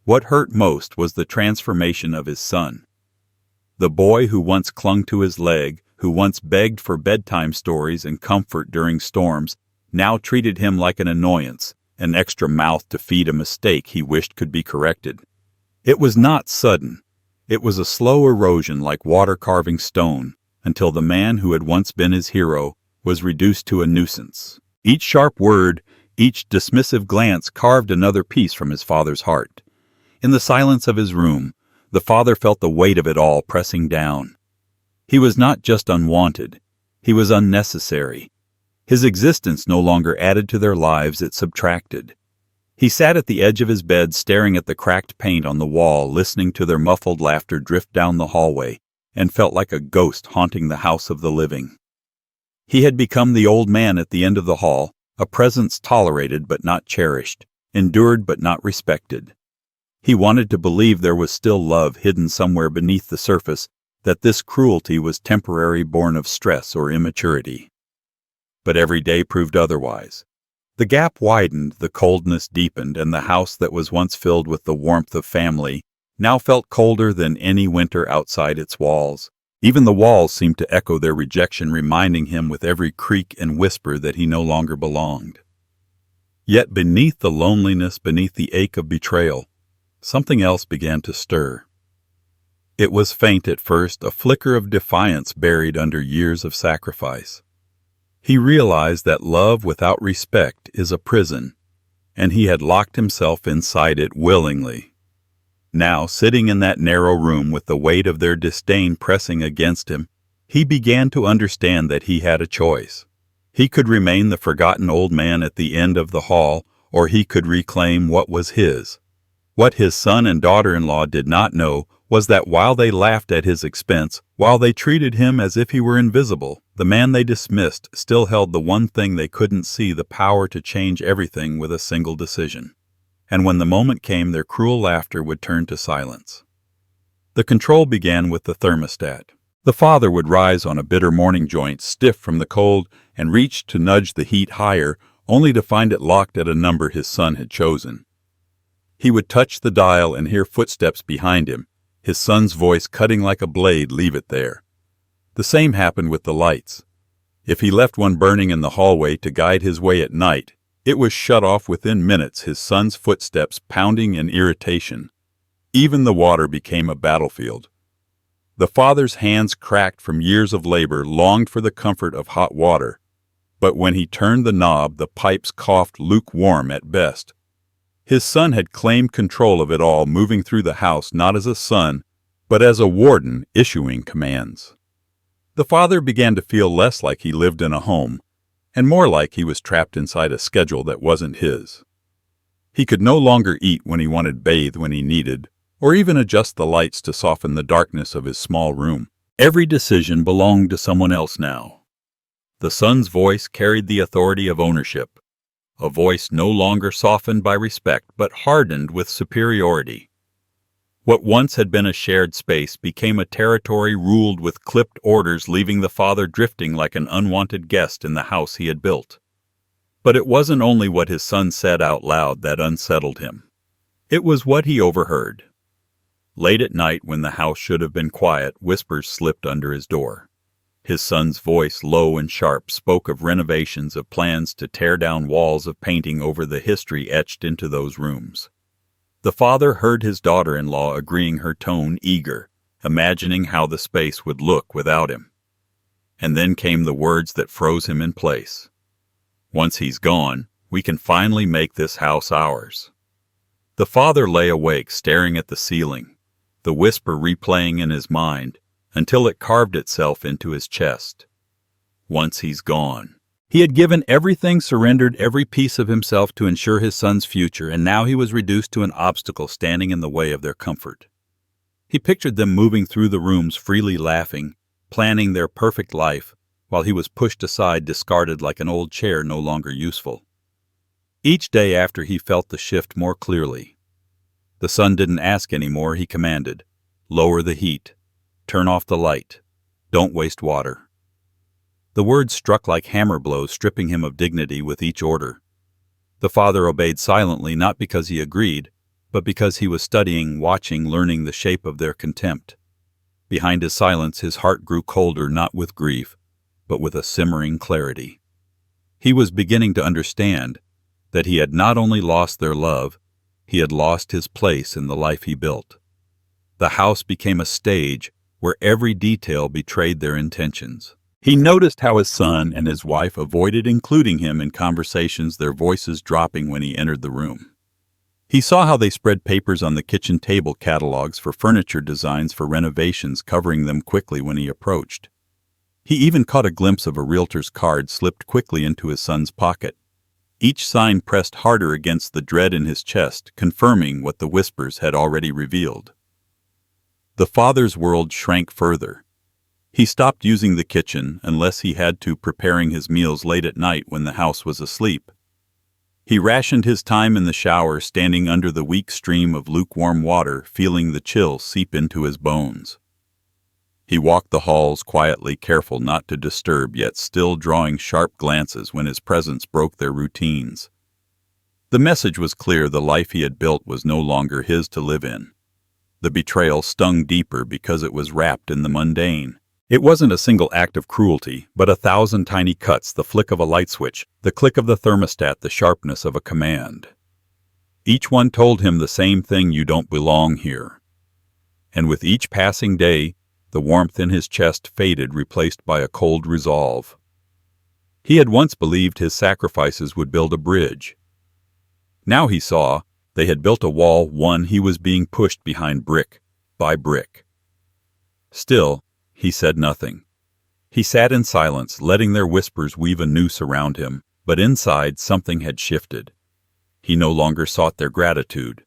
[SPEAKER 1] What hurt most was the transformation of his son. The boy who once clung to his leg, who once begged for bedtime stories and comfort during storms, now treated him like an annoyance, an extra mouth to feed a mistake he wished could be corrected. It was not sudden. It was a slow erosion like water carving stone, until the man who had once been his hero was reduced to a nuisance. Each sharp word, each dismissive glance carved another piece from his father's heart. In the silence of his room, the father felt the weight of it all pressing down. He was not just unwanted, he was unnecessary. His existence no longer added to their lives, it subtracted. He sat at the edge of his bed, staring at the cracked paint on the wall, listening to their muffled laughter drift down the hallway, and felt like a ghost haunting the house of the living. He had become the old man at the end of the hall, a presence tolerated but not cherished, endured but not respected. He wanted to believe there was still love hidden somewhere beneath the surface, that this cruelty was temporary, born of stress or immaturity. But every day proved otherwise. The gap widened, the coldness deepened, and the house that was once filled with the warmth of family now felt colder than any winter outside its walls. Even the walls seemed to echo their rejection, reminding him with every creak and whisper that he no longer belonged. Yet beneath the loneliness, beneath the ache of betrayal, something else began to stir. It was faint at first, a flicker of defiance buried under years of sacrifice. He realized that love without respect is a prison, and he had locked himself inside it willingly. Now, sitting in that narrow room with the weight of their disdain pressing against him, he began to understand that he had a choice. He could remain the forgotten old man at the end of the hall, or he could reclaim what was his. What his son and daughter-in-law did not know was that while they laughed at his expense, while they treated him as if he were invisible, the man they dismissed still held the one thing they couldn't see, the power to change everything with a single decision. And when the moment came, their cruel laughter would turn to silence. The control began with the thermostat. The father would rise on a bitter morning joint, stiff from the cold, and reach to nudge the heat higher, only to find it locked at a number his son had chosen. He would touch the dial and hear footsteps behind him, his son's voice cutting like a blade, "Leave it there." The same happened with the lights. If he left one burning in the hallway to guide his way at night, it was shut off within minutes, his son's footsteps pounding in irritation. Even the water became a battlefield. The father's hands, cracked from years of labor, longed for the comfort of hot water, but when he turned the knob, the pipes coughed lukewarm at best. His son had claimed control of it all, moving through the house not as a son, but as a warden issuing commands. The father began to feel less like he lived in a home, and more like he was trapped inside a schedule that wasn't his. He could no longer eat when he wanted, bathe when he needed, or even adjust the lights to soften the darkness of his small room. Every decision belonged to someone else now. The son's voice carried the authority of ownership, a voice no longer softened by respect but hardened with superiority. What once had been a shared space became a territory ruled with clipped orders, leaving the father drifting like an unwanted guest in the house he had built. But it wasn't only what his son said out loud that unsettled him. It was what he overheard. Late at night, when the house should have been quiet, whispers slipped under his door. His son's voice, low and sharp, spoke of renovations, of plans to tear down walls of painting over the history etched into those rooms. The father heard his daughter-in-law agreeing, her tone eager, imagining how the space would look without him. And then came the words that froze him in place. "Once he's gone, we can finally make this house ours." The father lay awake, staring at the ceiling, the whisper replaying in his mind until it carved itself into his chest. Once he's gone. He had given everything, surrendered every piece of himself to ensure his son's future, and now he was reduced to an obstacle standing in the way of their comfort. He pictured them moving through the rooms, freely laughing, planning their perfect life, while he was pushed aside, discarded like an old chair no longer useful. Each day after, he felt the shift more clearly. The son didn't ask anymore, he commanded. "Lower the heat. Turn off the light. Don't waste water." The words struck like hammer blows, stripping him of dignity with each order. The father obeyed silently, not because he agreed, but because he was studying, watching, learning the shape of their contempt. Behind his silence, his heart grew colder, not with grief, but with a simmering clarity. He was beginning to understand that he had not only lost their love, he had lost his place in the life he built. The house became a stage where every detail betrayed their intentions. He noticed how his son and his wife avoided including him in conversations, their voices dropping when he entered the room. He saw how they spread papers on the kitchen table, catalogs for furniture, designs for renovations, covering them quickly when he approached. He even caught a glimpse of a realtor's card slipped quickly into his son's pocket. Each sign pressed harder against the dread in his chest, confirming what the whispers had already revealed. The father's world shrank further. He stopped using the kitchen unless he had to, preparing his meals late at night when the house was asleep. He rationed his time in the shower, standing under the weak stream of lukewarm water, feeling the chill seep into his bones. He walked the halls quietly, careful not to disturb, yet still drawing sharp glances when his presence broke their routines. The message was clear: the life he had built was no longer his to live in. The betrayal stung deeper because it was wrapped in the mundane. It wasn't a single act of cruelty, but 1,000 tiny cuts, the flick of a light switch, the click of the thermostat, the sharpness of a command. Each one told him the same thing: you don't belong here. And with each passing day, the warmth in his chest faded, replaced by a cold resolve. He had once believed his sacrifices would build a bridge. Now he saw they had built a wall, one he was being pushed behind brick by brick. Still, he said nothing. He sat in silence, letting their whispers weave a noose around him, but inside something had shifted. He no longer sought their gratitude.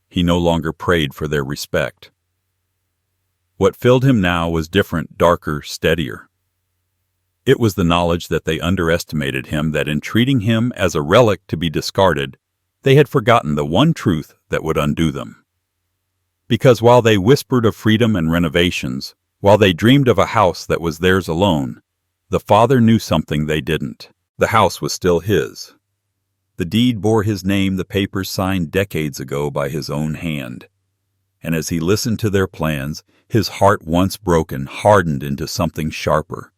[SPEAKER 1] He no longer prayed for their respect. What filled him now was different, darker, steadier. It was the knowledge that they underestimated him, that in treating him as a relic to be discarded, they had forgotten the one truth that would undo them. Because while they whispered of freedom and renovations, while they dreamed of a house that was theirs alone, the father knew something they didn't. The house was still his. The deed bore his name, the papers signed decades ago by his own hand. And as he listened to their plans, his heart, once broken, hardened into something sharper.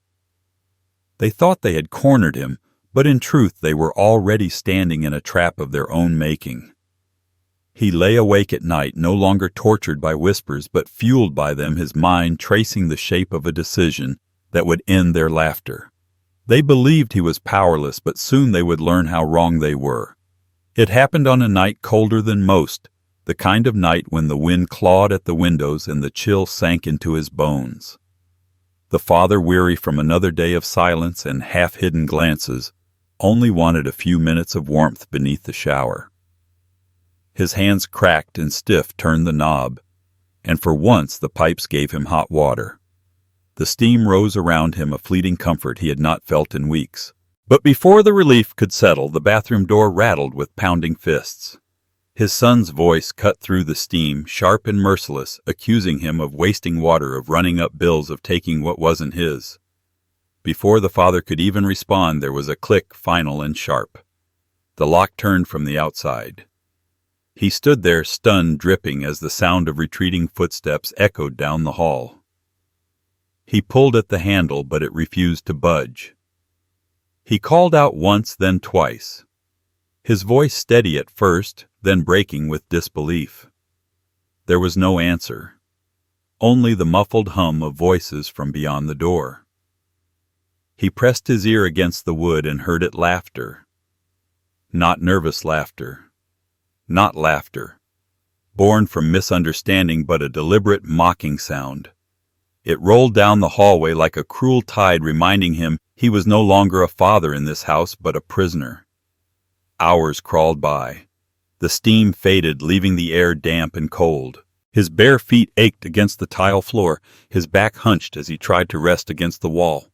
[SPEAKER 1] They thought they had cornered him, but in truth they were already standing in a trap of their own making. He lay awake at night, no longer tortured by whispers, but fueled by them, his mind tracing the shape of a decision that would end their laughter. They believed he was powerless, but soon they would learn how wrong they were. It happened on a night colder than most, the kind of night when the wind clawed at the windows and the chill sank into his bones. The father, weary from another day of silence and half-hidden glances, only wanted a few minutes of warmth beneath the shower. His hands, cracked and stiff, turned the knob, and for once the pipes gave him hot water. The steam rose around him, a fleeting comfort he had not felt in weeks. But before the relief could settle, the bathroom door rattled with pounding fists. His son's voice cut through the steam, sharp and merciless, accusing him of wasting water, of running up bills, of taking what wasn't his. Before the father could even respond, there was a click, final and sharp. The lock turned from the outside. He stood there, stunned, dripping, as the sound of retreating footsteps echoed down the hall. He pulled at the handle, but it refused to budge. He called out once, then twice. His voice steady at first, then breaking with disbelief. There was no answer. Only the muffled hum of voices from beyond the door. He pressed his ear against the wood and heard it laughter. Not nervous laughter. Not laughter. Born from misunderstanding, but a deliberate, mocking sound. It rolled down the hallway like a cruel tide, reminding him he was no longer a father in this house, but a prisoner. Hours crawled by. The steam faded, leaving the air damp and cold. His bare feet ached against the tile floor, his back hunched as he tried to rest against the wall.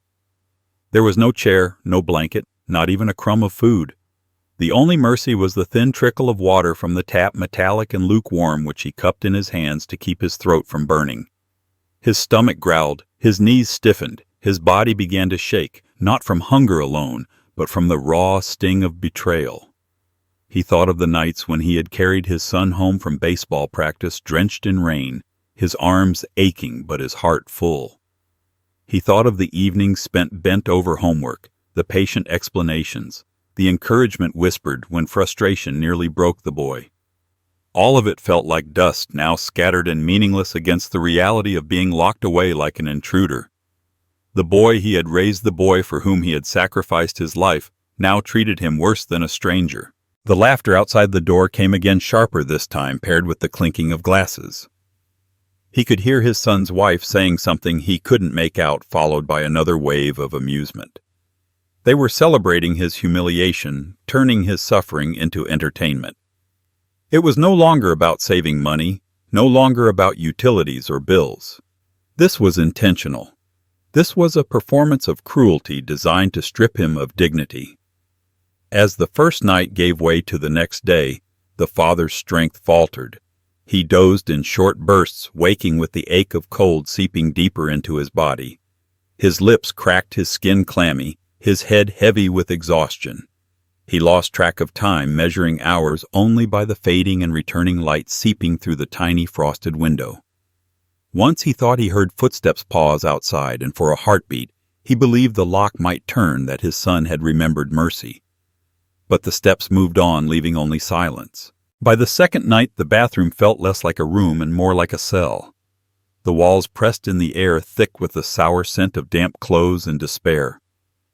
[SPEAKER 1] There was no chair, no blanket, not even a crumb of food. The only mercy was the thin trickle of water from the tap, metallic and lukewarm, which he cupped in his hands to keep his throat from burning. His stomach growled, his knees stiffened, his body began to shake, not from hunger alone, but from the raw sting of betrayal. He thought of the nights when he had carried his son home from baseball practice drenched in rain, his arms aching but his heart full. He thought of the evenings spent bent over homework, the patient explanations, the encouragement whispered when frustration nearly broke the boy. All of it felt like dust now scattered and meaningless against the reality of being locked away like an intruder. The boy he had raised, the boy for whom he had sacrificed his life, now treated him worse than a stranger. The laughter outside the door came again, sharper this time, paired with the clinking of glasses. He could hear his son's wife saying something he couldn't make out, followed by another wave of amusement. They were celebrating his humiliation, turning his suffering into entertainment. It was no longer about saving money, no longer about utilities or bills. This was intentional. This was a performance of cruelty designed to strip him of dignity. As the first night gave way to the next day, the father's strength faltered. He dozed in short bursts, waking with the ache of cold seeping deeper into his body. His lips cracked, his skin clammy, his head heavy with exhaustion. He lost track of time, measuring hours only by the fading and returning light seeping through the tiny frosted window. Once he thought he heard footsteps pause outside, and for a heartbeat, he believed the lock might turn, that his son had remembered mercy. But the steps moved on, leaving only silence. By the second night, the bathroom felt less like a room and more like a cell. The walls pressed in the air, thick with the sour scent of damp clothes and despair.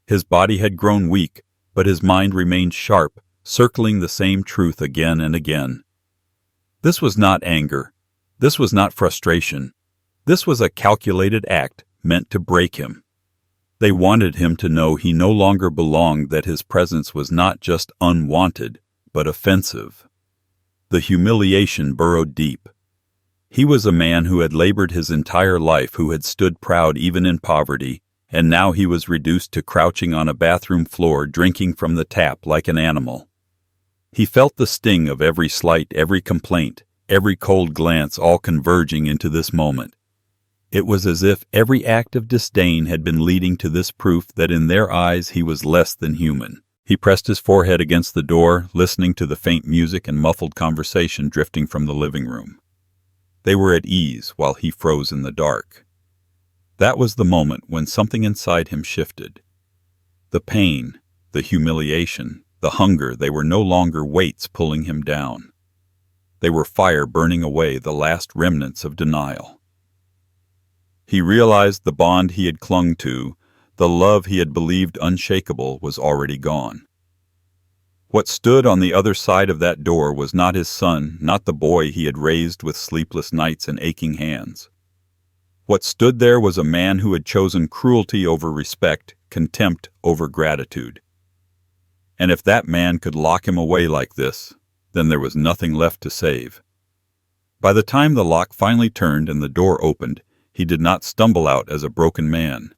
[SPEAKER 1] His body had grown weak, but his mind remained sharp, circling the same truth again and again. This was not anger. This was not frustration. This was a calculated act meant to break him. They wanted him to know he no longer belonged, that his presence was not just unwanted, but offensive. The humiliation burrowed deep. He was a man who had labored his entire life, who had stood proud even in poverty, and now he was reduced to crouching on a bathroom floor, drinking from the tap like an animal. He felt the sting of every slight, every complaint, every cold glance, all converging into this moment. It was as if every act of disdain had been leading to this proof that in their eyes he was less than human. He pressed his forehead against the door, listening to the faint music and muffled conversation drifting from the living room. They were at ease while he froze in the dark. That was the moment when something inside him shifted. The pain, the humiliation, the hunger, they were no longer weights pulling him down. They were fire burning away the last remnants of denial. He realized the bond he had clung to, the love he had believed unshakable, was already gone. What stood on the other side of that door was not his son, not the boy he had raised with sleepless nights and aching hands. What stood there was a man who had chosen cruelty over respect, contempt over gratitude. And if that man could lock him away like this, then there was nothing left to save. By the time the lock finally turned and the door opened, he did not stumble out as a broken man.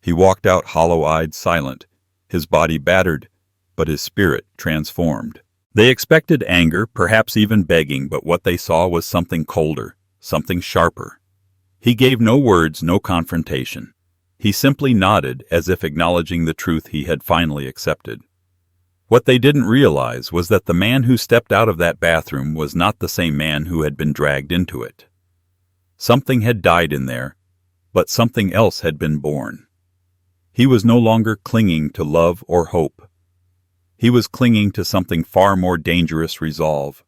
[SPEAKER 1] He walked out hollow-eyed, silent, his body battered, but his spirit transformed. They expected anger, perhaps even begging, but what they saw was something colder, something sharper. He gave no words, no confrontation. He simply nodded, as if acknowledging the truth he had finally accepted. What they didn't realize was that the man who stepped out of that bathroom was not the same man who had been dragged into it. Something had died in there, but something else had been born. He was no longer clinging to love or hope. He was clinging to something far more dangerous: resolve.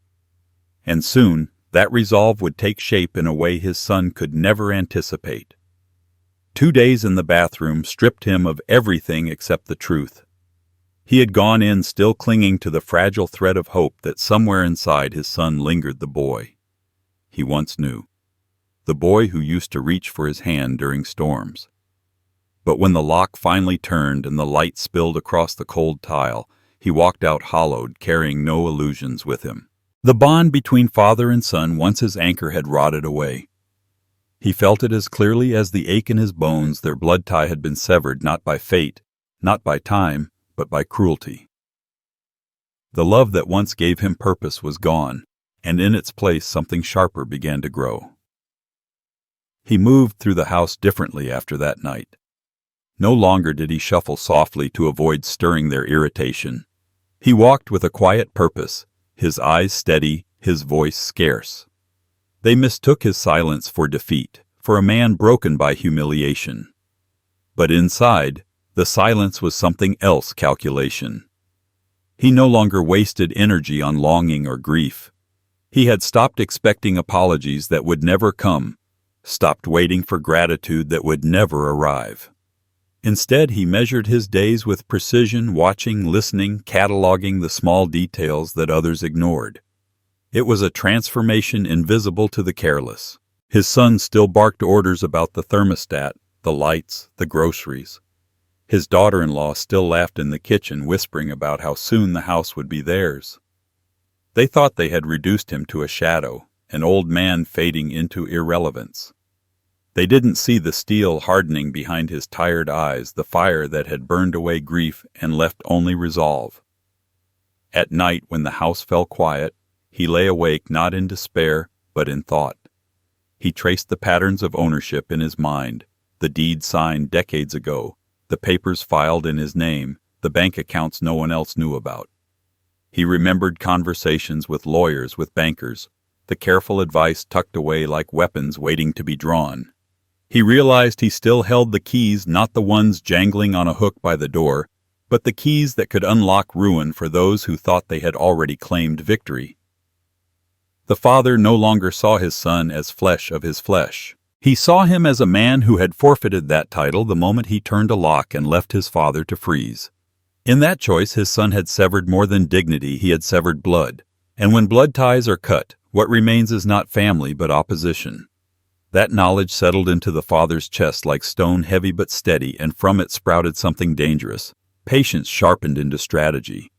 [SPEAKER 1] And soon, that resolve would take shape in a way his son could never anticipate. 2 days in the bathroom stripped him of everything except the truth. He had gone in still clinging to the fragile thread of hope that somewhere inside his son lingered the boy he once knew. The boy who used to reach for his hand during storms. But when the lock finally turned and the light spilled across the cold tile, he walked out hollowed, carrying no illusions with him. The bond between father and son, once his anchor, had rotted away. He felt it as clearly as the ache in his bones. Their blood tie had been severed, not by fate, not by time, but by cruelty. The love that once gave him purpose was gone, and in its place something sharper began to grow. He moved through the house differently after that night. No longer did he shuffle softly to avoid stirring their irritation. He walked with a quiet purpose, his eyes steady, his voice scarce. They mistook his silence for defeat, for a man broken by humiliation. But inside, the silence was something else: calculation. He no longer wasted energy on longing or grief. He had stopped expecting apologies that would never come, stopped waiting for gratitude that would never arrive. Instead, he measured his days with precision, watching, listening, cataloging the small details that others ignored. It was a transformation invisible to the careless. His son still barked orders about the thermostat, the lights, the groceries. His daughter-in-law still laughed in the kitchen, whispering about how soon the house would be theirs. They thought they had reduced him to a shadow, an old man fading into irrelevance. They didn't see the steel hardening behind his tired eyes, the fire that had burned away grief and left only resolve. At night, when the house fell quiet, he lay awake not in despair, but in thought. He traced the patterns of ownership in his mind, the deed signed decades ago, the papers filed in his name, the bank accounts no one else knew about. He remembered conversations with lawyers, with bankers, the careful advice tucked away like weapons waiting to be drawn. He realized he still held the keys, not the ones jangling on a hook by the door, but the keys that could unlock ruin for those who thought they had already claimed victory. The father no longer saw his son as flesh of his flesh. He saw him as a man who had forfeited that title the moment he turned a lock and left his father to freeze. In that choice, his son had severed more than dignity, he had severed blood. And when blood ties are cut, what remains is not family but opposition. That knowledge settled into the father's chest like stone, heavy but steady, and from it sprouted something dangerous. Patience sharpened into strategy.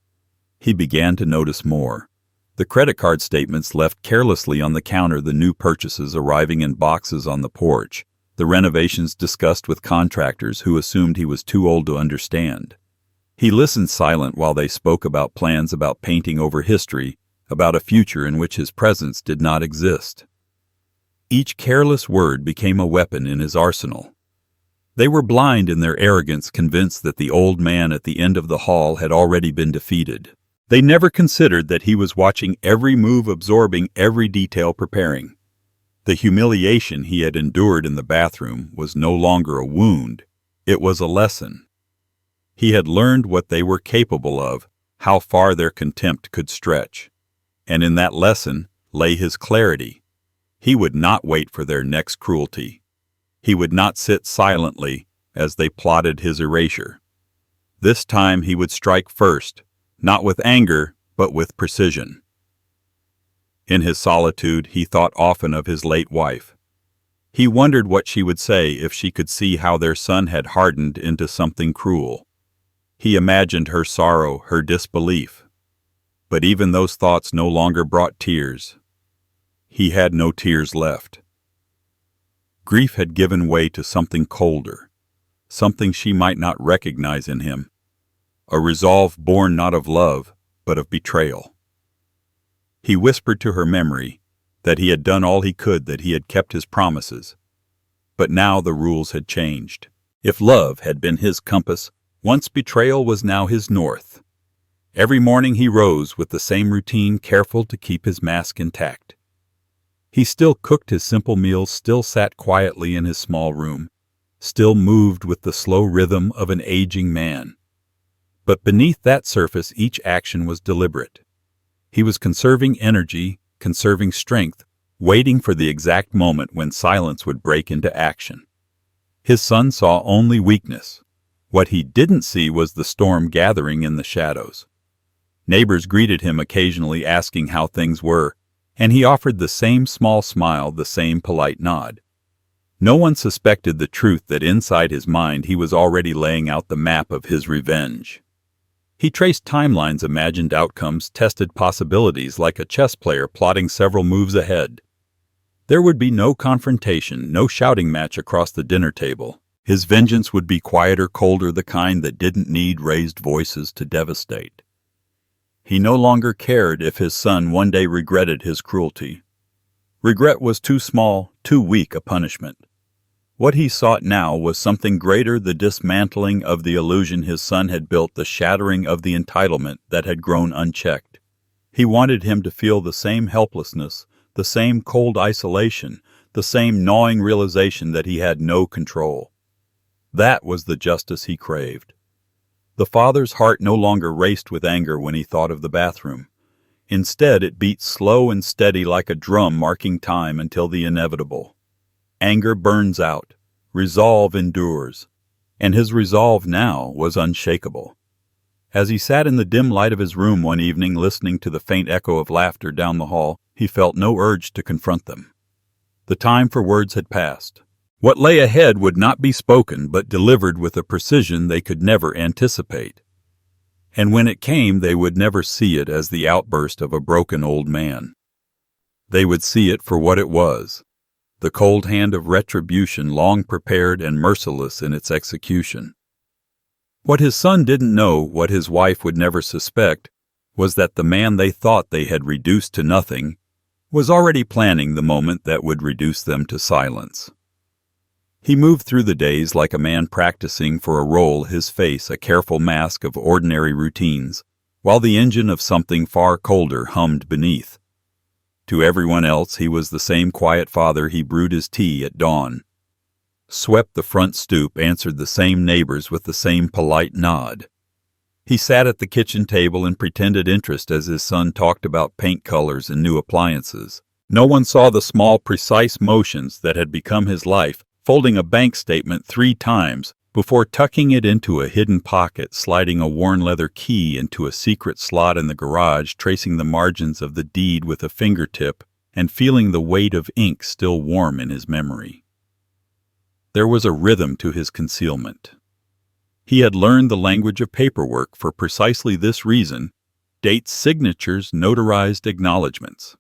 [SPEAKER 1] He began to notice more. The credit card statements left carelessly on the counter, the new purchases arriving in boxes on the porch, the renovations discussed with contractors who assumed he was too old to understand. He listened silent while they spoke about plans, about painting over history, about a future in which his presence did not exist. Each careless word became a weapon in his arsenal. They were blind in their arrogance, convinced that the old man at the end of the hall had already been defeated. They never considered that he was watching every move, absorbing every detail, preparing. The humiliation he had endured in the bathroom was no longer a wound, it was a lesson. He had learned what they were capable of, how far their contempt could stretch. And in that lesson lay his clarity. He would not wait for their next cruelty. He would not sit silently as they plotted his erasure. This time he would strike first, not with anger, but with precision. In his solitude, he thought often of his late wife. He wondered what she would say if she could see how their son had hardened into something cruel. He imagined her sorrow, her disbelief. But even those thoughts no longer brought tears. He had no tears left. Grief had given way to something colder, something she might not recognize in him, a resolve born not of love, but of betrayal. He whispered to her memory that he had done all he could, that he had kept his promises. But now the rules had changed. If love had been his compass, once betrayal was now his north. Every morning he rose with the same routine, careful to keep his mask intact. He still cooked his simple meals, still sat quietly in his small room, still moved with the slow rhythm of an aging man. But beneath that surface, each action was deliberate. He was conserving energy, conserving strength, waiting for the exact moment when silence would break into action. His son saw only weakness. What he didn't see was the storm gathering in the shadows. Neighbors greeted him occasionally, asking how things were, and he offered the same small smile, the same polite nod. No one suspected the truth that inside his mind he was already laying out the map of his revenge. He traced timelines, imagined outcomes, tested possibilities like a chess player plotting several moves ahead. There would be no confrontation, no shouting match across the dinner table. His vengeance would be quieter, colder, the kind that didn't need raised voices to devastate. He no longer cared if his son one day regretted his cruelty. Regret was too small, too weak a punishment. What he sought now was something greater, the dismantling of the illusion his son had built, the shattering of the entitlement that had grown unchecked. He wanted him to feel the same helplessness, the same cold isolation, the same gnawing realization that he had no control. That was the justice he craved. The father's heart no longer raced with anger when he thought of the bathroom. Instead, it beat slow and steady like a drum marking time until the inevitable. Anger burns out. Resolve endures. And his resolve now was unshakable. As he sat in the dim light of his room one evening, listening to the faint echo of laughter down the hall, he felt no urge to confront them. The time for words had passed. What lay ahead would not be spoken, but delivered with a precision they could never anticipate. And when it came, they would never see it as the outburst of a broken old man. They would see it for what it was, the cold hand of retribution, long prepared and merciless in its execution. What his son didn't know, what his wife would never suspect, was that the man they thought they had reduced to nothing was already planning the moment that would reduce them to silence. He moved through the days like a man practicing for a role, his face a careful mask of ordinary routines, while the engine of something far colder hummed beneath. To everyone else, he was the same quiet father. He brewed his tea at dawn, swept the front stoop, answered the same neighbors with the same polite nod. He sat at the kitchen table and pretended interest as his son talked about paint colors and new appliances. No one saw the small, precise motions that had become his life, folding a bank statement 3 times before tucking it into a hidden pocket, sliding a worn leather key into a secret slot in the garage, tracing the margins of the deed with a fingertip, and feeling the weight of ink still warm in his memory. There was a rhythm to his concealment. He had learned the language of paperwork for precisely this reason: dates, signatures, notarized acknowledgments.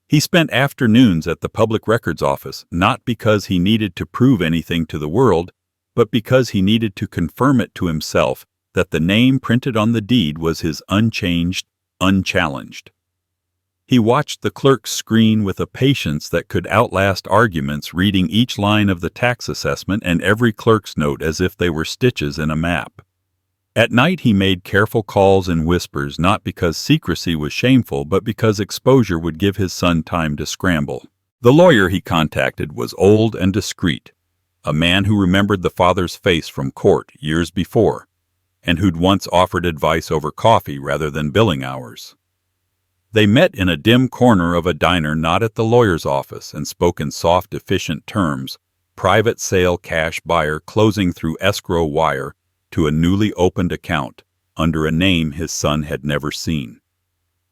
[SPEAKER 1] He spent afternoons at the public records office, not because he needed to prove anything to the world, but because he needed to confirm it to himself that the name printed on the deed was his, unchanged, unchallenged. He watched the clerks screen with a patience that could outlast arguments, reading each line of the tax assessment and every clerk's note as if they were stitches in a map. At night he made careful calls in whispers, not because secrecy was shameful, but because exposure would give his son time to scramble. The lawyer he contacted was old and discreet, a man who remembered the father's face from court years before, and who'd once offered advice over coffee rather than billing hours. They met in a dim corner of a diner, not at the lawyer's office, and spoke in soft, efficient terms: private sale, cash buyer, closing through escrow wire, to a newly opened account, under a name his son had never seen.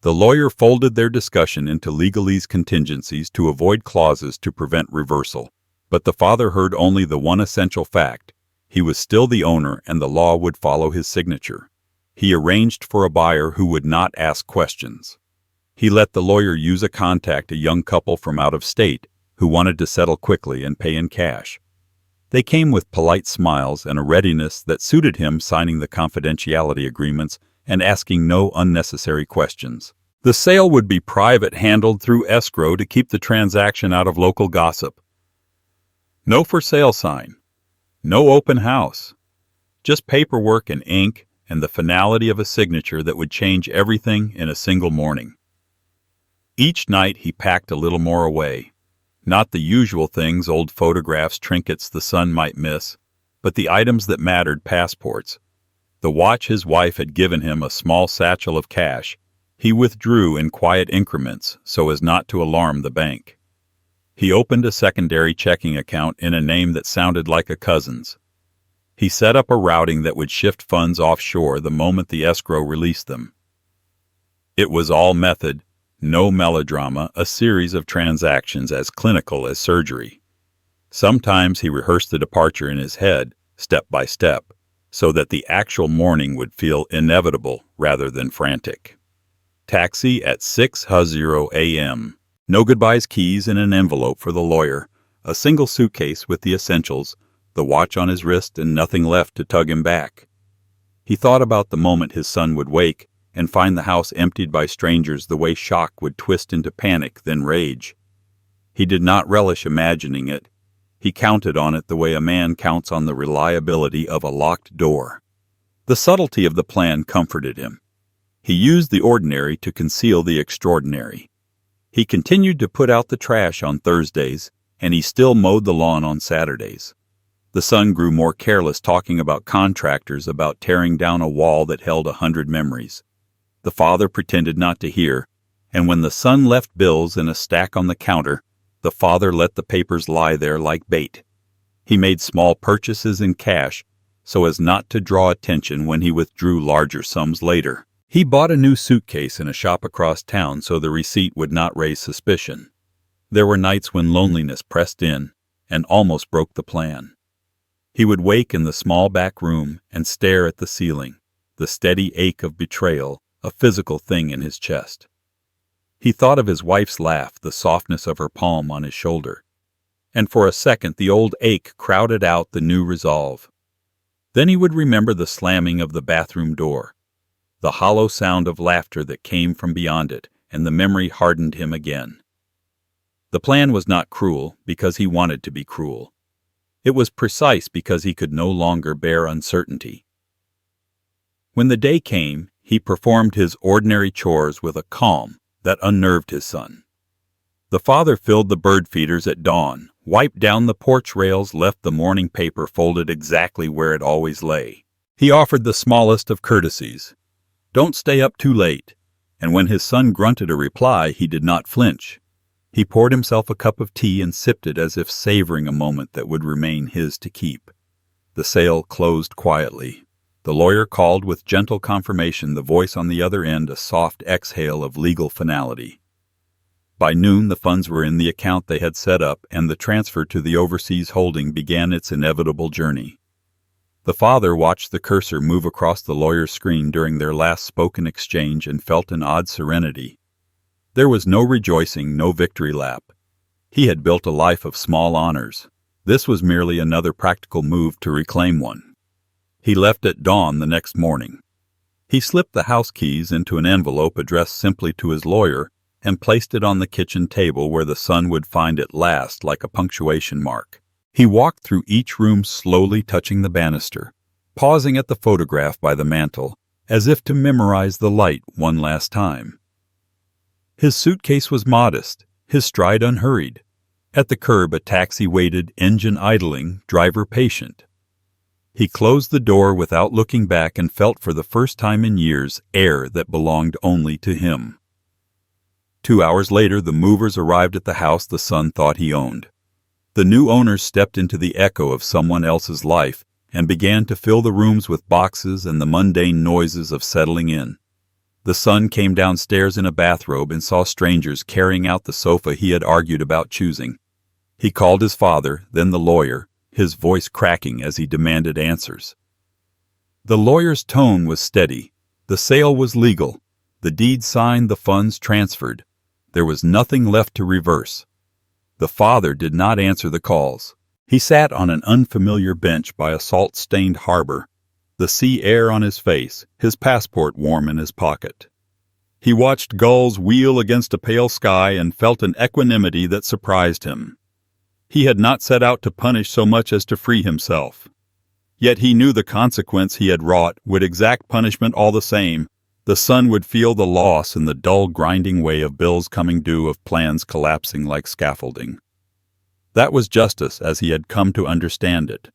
[SPEAKER 1] The lawyer folded their discussion into legalese contingencies to avoid clauses to prevent reversal, but the father heard only the one essential fact: he was still the owner and the law would follow his signature. He arranged for a buyer who would not ask questions. He let the lawyer use a contact, a young couple from out of state, who wanted to settle quickly and pay in cash. They came with polite smiles and a readiness that suited him, signing the confidentiality agreements and asking no unnecessary questions. The sale would be private, handled through escrow to keep the transaction out of local gossip. No for sale sign. No open house. Just paperwork and ink and the finality of a signature that would change everything in a single morning. Each night he packed a little more away. Not the usual things, old photographs, trinkets the son might miss, but the items that mattered, passports. The watch his wife had given him, a small satchel of cash, he withdrew in quiet increments so as not to alarm the bank. He opened a secondary checking account in a name that sounded like a cousin's. He set up a routing that would shift funds offshore the moment the escrow released them. It was all method, no melodrama, a series of transactions as clinical as surgery. Sometimes he rehearsed the departure in his head, step by step, so that the actual morning would feel inevitable rather than frantic. Taxi at 6:00 a.m. No goodbyes, keys in an envelope for the lawyer, a single suitcase with the essentials, the watch on his wrist, and nothing left to tug him back. He thought about the moment his son would wake and find the house emptied by strangers, the way shock would twist into panic, then rage. He did not relish imagining it. He counted on it the way a man counts on the reliability of a locked door. The subtlety of the plan comforted him. He used the ordinary to conceal the extraordinary. He continued to put out the trash on Thursdays, and he still mowed the lawn on Saturdays. The son grew more careless, talking about contractors, about tearing down a wall that held 100 memories. The father pretended not to hear, and when the son left bills in a stack on the counter, the father let the papers lie there like bait. He made small purchases in cash so as not to draw attention when he withdrew larger sums later. He bought a new suitcase in a shop across town so the receipt would not raise suspicion. There were nights when loneliness pressed in and almost broke the plan. He would wake in the small back room and stare at the ceiling, the steady ache of betrayal, a physical thing in his chest. He thought of his wife's laugh, the softness of her palm on his shoulder, and for a second the old ache crowded out the new resolve. Then he would remember the slamming of the bathroom door, the hollow sound of laughter that came from beyond it, and the memory hardened him again. The plan was not cruel because he wanted to be cruel. It was precise because he could no longer bear uncertainty. When the day came, he performed his ordinary chores with a calm that unnerved his son. The father filled the bird feeders at dawn, wiped down the porch rails, left the morning paper folded exactly where it always lay. He offered the smallest of courtesies. "Don't stay up too late." And when his son grunted a reply, he did not flinch. He poured himself a cup of tea and sipped it as if savoring a moment that would remain his to keep. The sale closed quietly. The lawyer called with gentle confirmation, the voice on the other end a soft exhale of legal finality. By noon the funds were in the account they had set up, and the transfer to the overseas holding began its inevitable journey. The father watched the cursor move across the lawyer's screen during their last spoken exchange and felt an odd serenity. There was no rejoicing, no victory lap. He had built a life of small honors. This was merely another practical move to reclaim one. He left at dawn the next morning. He slipped the house keys into an envelope addressed simply to his lawyer and placed it on the kitchen table where the son would find it last, like a punctuation mark. He walked through each room, slowly touching the banister, pausing at the photograph by the mantel, as if to memorize the light one last time. His suitcase was modest, his stride unhurried. At the curb a taxi waited, engine idling, driver patient. He closed the door without looking back and felt for the first time in years air that belonged only to him. 2 hours later the movers arrived at the house the son thought he owned. The new owners stepped into the echo of someone else's life and began to fill the rooms with boxes and the mundane noises of settling in. The son came downstairs in a bathrobe and saw strangers carrying out the sofa he had argued about choosing. He called his father, then the lawyer, his voice cracking as he demanded answers. The lawyer's tone was steady. The sale was legal. The deed signed, the funds transferred. There was nothing left to reverse. The father did not answer the calls. He sat on an unfamiliar bench by a salt-stained harbor, the sea air on his face, his passport warm in his pocket. He watched gulls wheel against a pale sky and felt an equanimity that surprised him. He had not set out to punish so much as to free himself. Yet he knew the consequence he had wrought would exact punishment all the same. The son would feel the loss in the dull grinding way of bills coming due, of plans collapsing like scaffolding. That was justice as he had come to understand it.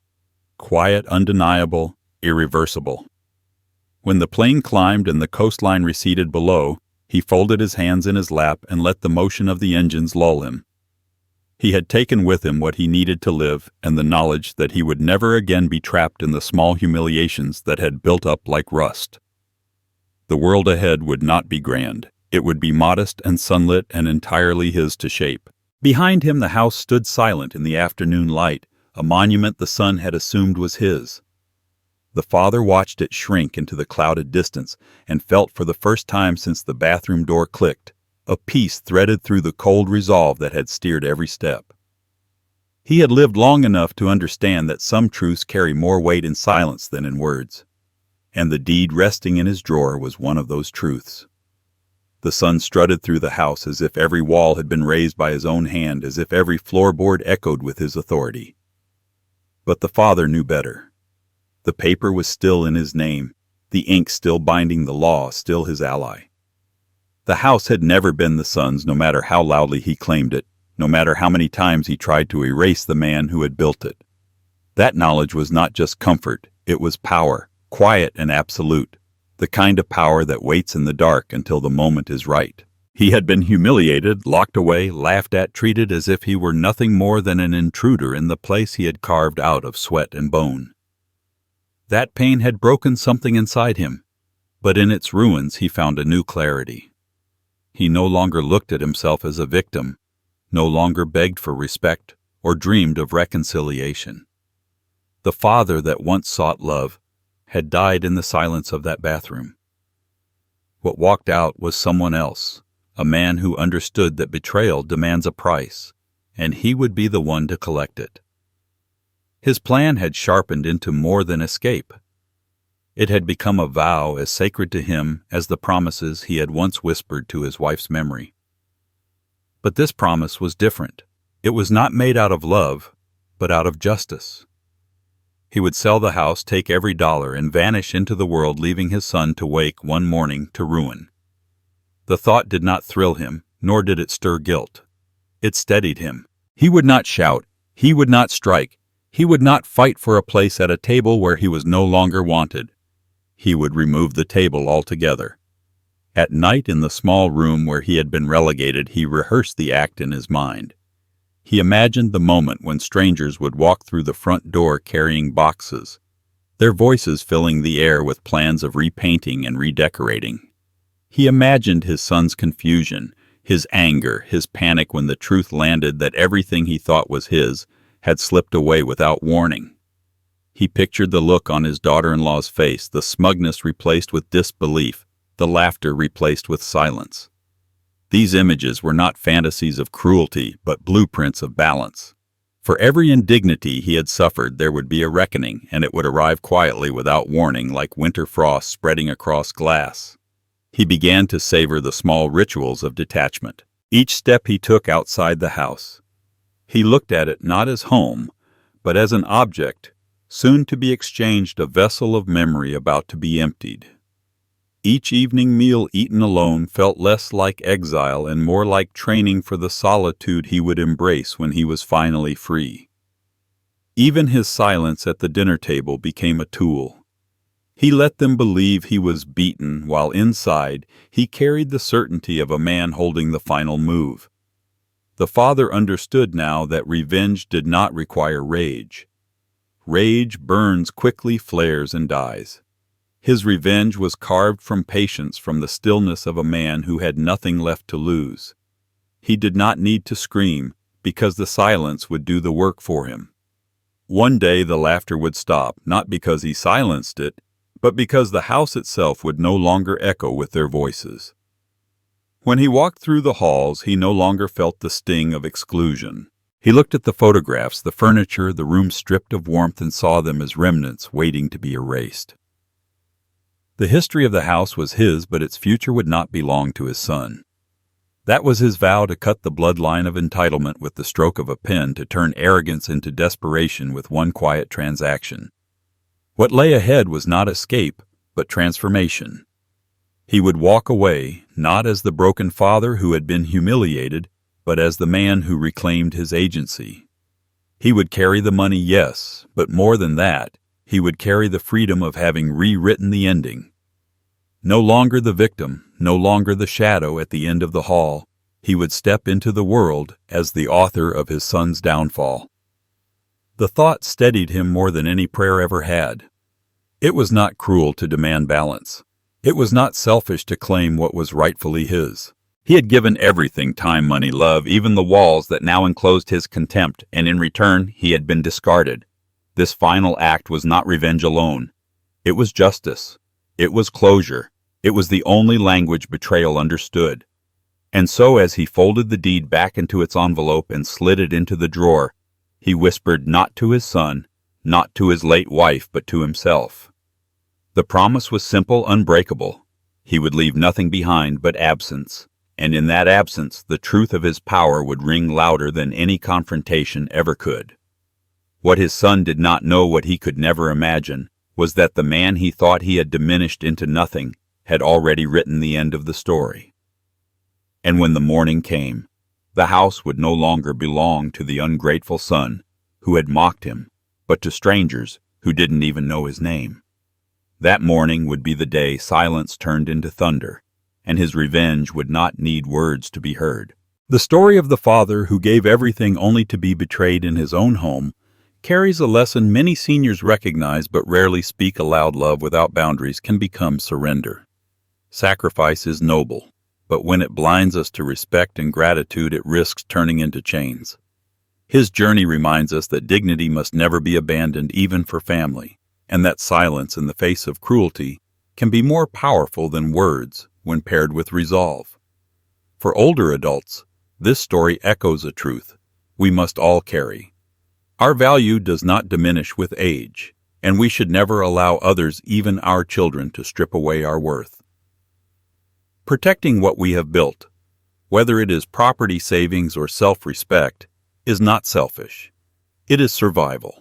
[SPEAKER 1] Quiet, undeniable, irreversible. When the plane climbed and the coastline receded below, he folded his hands in his lap and let the motion of the engines lull him. He had taken with him what he needed to live, and the knowledge that he would never again be trapped in the small humiliations that had built up like rust. The world ahead would not be grand. It would be modest and sunlit and entirely his to shape. Behind him the house stood silent in the afternoon light, a monument the son had assumed was his. The father watched it shrink into the clouded distance and felt for the first time since the bathroom door clicked, a peace threaded through the cold resolve that had steered every step. He had lived long enough to understand that some truths carry more weight in silence than in words, and the deed resting in his drawer was one of those truths. The son strutted through the house as if every wall had been raised by his own hand, as if every floorboard echoed with his authority. But the father knew better. The paper was still in his name, the ink still binding the law, still his ally. The house had never been the son's, no matter how loudly he claimed it, no matter how many times he tried to erase the man who had built it. That knowledge was not just comfort, it was power, quiet and absolute, the kind of power that waits in the dark until the moment is right. He had been humiliated, locked away, laughed at, treated as if he were nothing more than an intruder in the place he had carved out of sweat and bone. That pain had broken something inside him, but in its ruins he found a new clarity. He no longer looked at himself as a victim, no longer begged for respect or dreamed of reconciliation. The father that once sought love had died in the silence of that bathroom. What walked out was someone else, a man who understood that betrayal demands a price, and he would be the one to collect it. His plan had sharpened into more than escape. It had become a vow as sacred to him as the promises he had once whispered to his wife's memory. But this promise was different. It was not made out of love, but out of justice. He would sell the house, take every dollar, and vanish into the world, leaving his son to wake one morning to ruin. The thought did not thrill him, nor did it stir guilt. It steadied him. He would not shout. He would not strike. He would not fight for a place at a table where he was no longer wanted. He would remove the table altogether. At night, in the small room where he had been relegated, he rehearsed the act in his mind. He imagined the moment when strangers would walk through the front door carrying boxes, their voices filling the air with plans of repainting and redecorating. He imagined his son's confusion, his anger, his panic when the truth landed that everything he thought was his had slipped away without warning. He pictured the look on his daughter-in-law's face, the smugness replaced with disbelief, the laughter replaced with silence. These images were not fantasies of cruelty, but blueprints of balance. For every indignity he had suffered, there would be a reckoning, and it would arrive quietly without warning, like winter frost spreading across glass. He began to savor the small rituals of detachment. Each step he took outside the house, he looked at it not as home, but as an object, soon to be exchanged, a vessel of memory about to be emptied. Each evening meal eaten alone felt less like exile and more like training for the solitude he would embrace when he was finally free. Even his silence at the dinner table became a tool. He let them believe he was beaten, while inside he carried the certainty of a man holding the final move. The father understood now that revenge did not require rage. Rage burns quickly, flares, and dies. His revenge was carved from patience, from the stillness of a man who had nothing left to lose. He did not need to scream, because the silence would do the work for him. One day the laughter would stop, not because he silenced it, but because the house itself would no longer echo with their voices. When he walked through the halls, he no longer felt the sting of exclusion. He looked at the photographs, the furniture, the room stripped of warmth, and saw them as remnants waiting to be erased. The history of the house was his, but its future would not belong to his son. That was his vow, to cut the bloodline of entitlement with the stroke of a pen, to turn arrogance into desperation with one quiet transaction. What lay ahead was not escape, but transformation. He would walk away, not as the broken father who had been humiliated, but as the man who reclaimed his agency. He would carry the money, yes, but more than that, he would carry the freedom of having rewritten the ending. No longer the victim, no longer the shadow at the end of the hall, he would step into the world as the author of his son's downfall. The thought steadied him more than any prayer ever had. It was not cruel to demand balance. It was not selfish to claim what was rightfully his. He had given everything: time, money, love, even the walls that now enclosed his contempt, and in return he had been discarded. This final act was not revenge alone. It was justice. It was closure. It was the only language betrayal understood. And so, as he folded the deed back into its envelope and slid it into the drawer, he whispered, not to his son, not to his late wife, but to himself. The promise was simple, unbreakable. He would leave nothing behind but absence, and in that absence the truth of his power would ring louder than any confrontation ever could. What his son did not know, what he could never imagine, was that the man he thought he had diminished into nothing had already written the end of the story. And when the morning came, the house would no longer belong to the ungrateful son who had mocked him, but to strangers who didn't even know his name. That morning would be the day silence turned into thunder, and his revenge would not need words to be heard. The story of the father who gave everything only to be betrayed in his own home carries a lesson many seniors recognize but rarely speak aloud. Love without boundaries can become surrender. Sacrifice is noble, but when it blinds us to respect and gratitude, it risks turning into chains. His journey reminds us that dignity must never be abandoned, even for family, and that silence in the face of cruelty can be more powerful than words when paired with resolve. For older adults, this story echoes a truth we must all carry. Our value does not diminish with age, and we should never allow others, even our children, to strip away our worth. Protecting what we have built, whether it is property, savings, or self-respect, is not selfish. It is survival.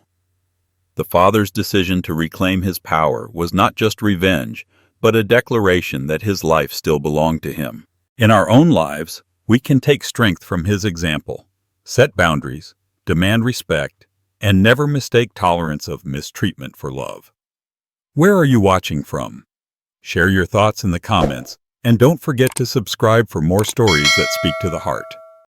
[SPEAKER 1] The father's decision to reclaim his power was not just revenge, but a declaration that his life still belonged to him. In our own lives, we can take strength from his example, set boundaries, demand respect, and never mistake tolerance of mistreatment for love. Where are you watching from? Share your thoughts in the comments, and don't forget to subscribe for more stories that speak to the heart.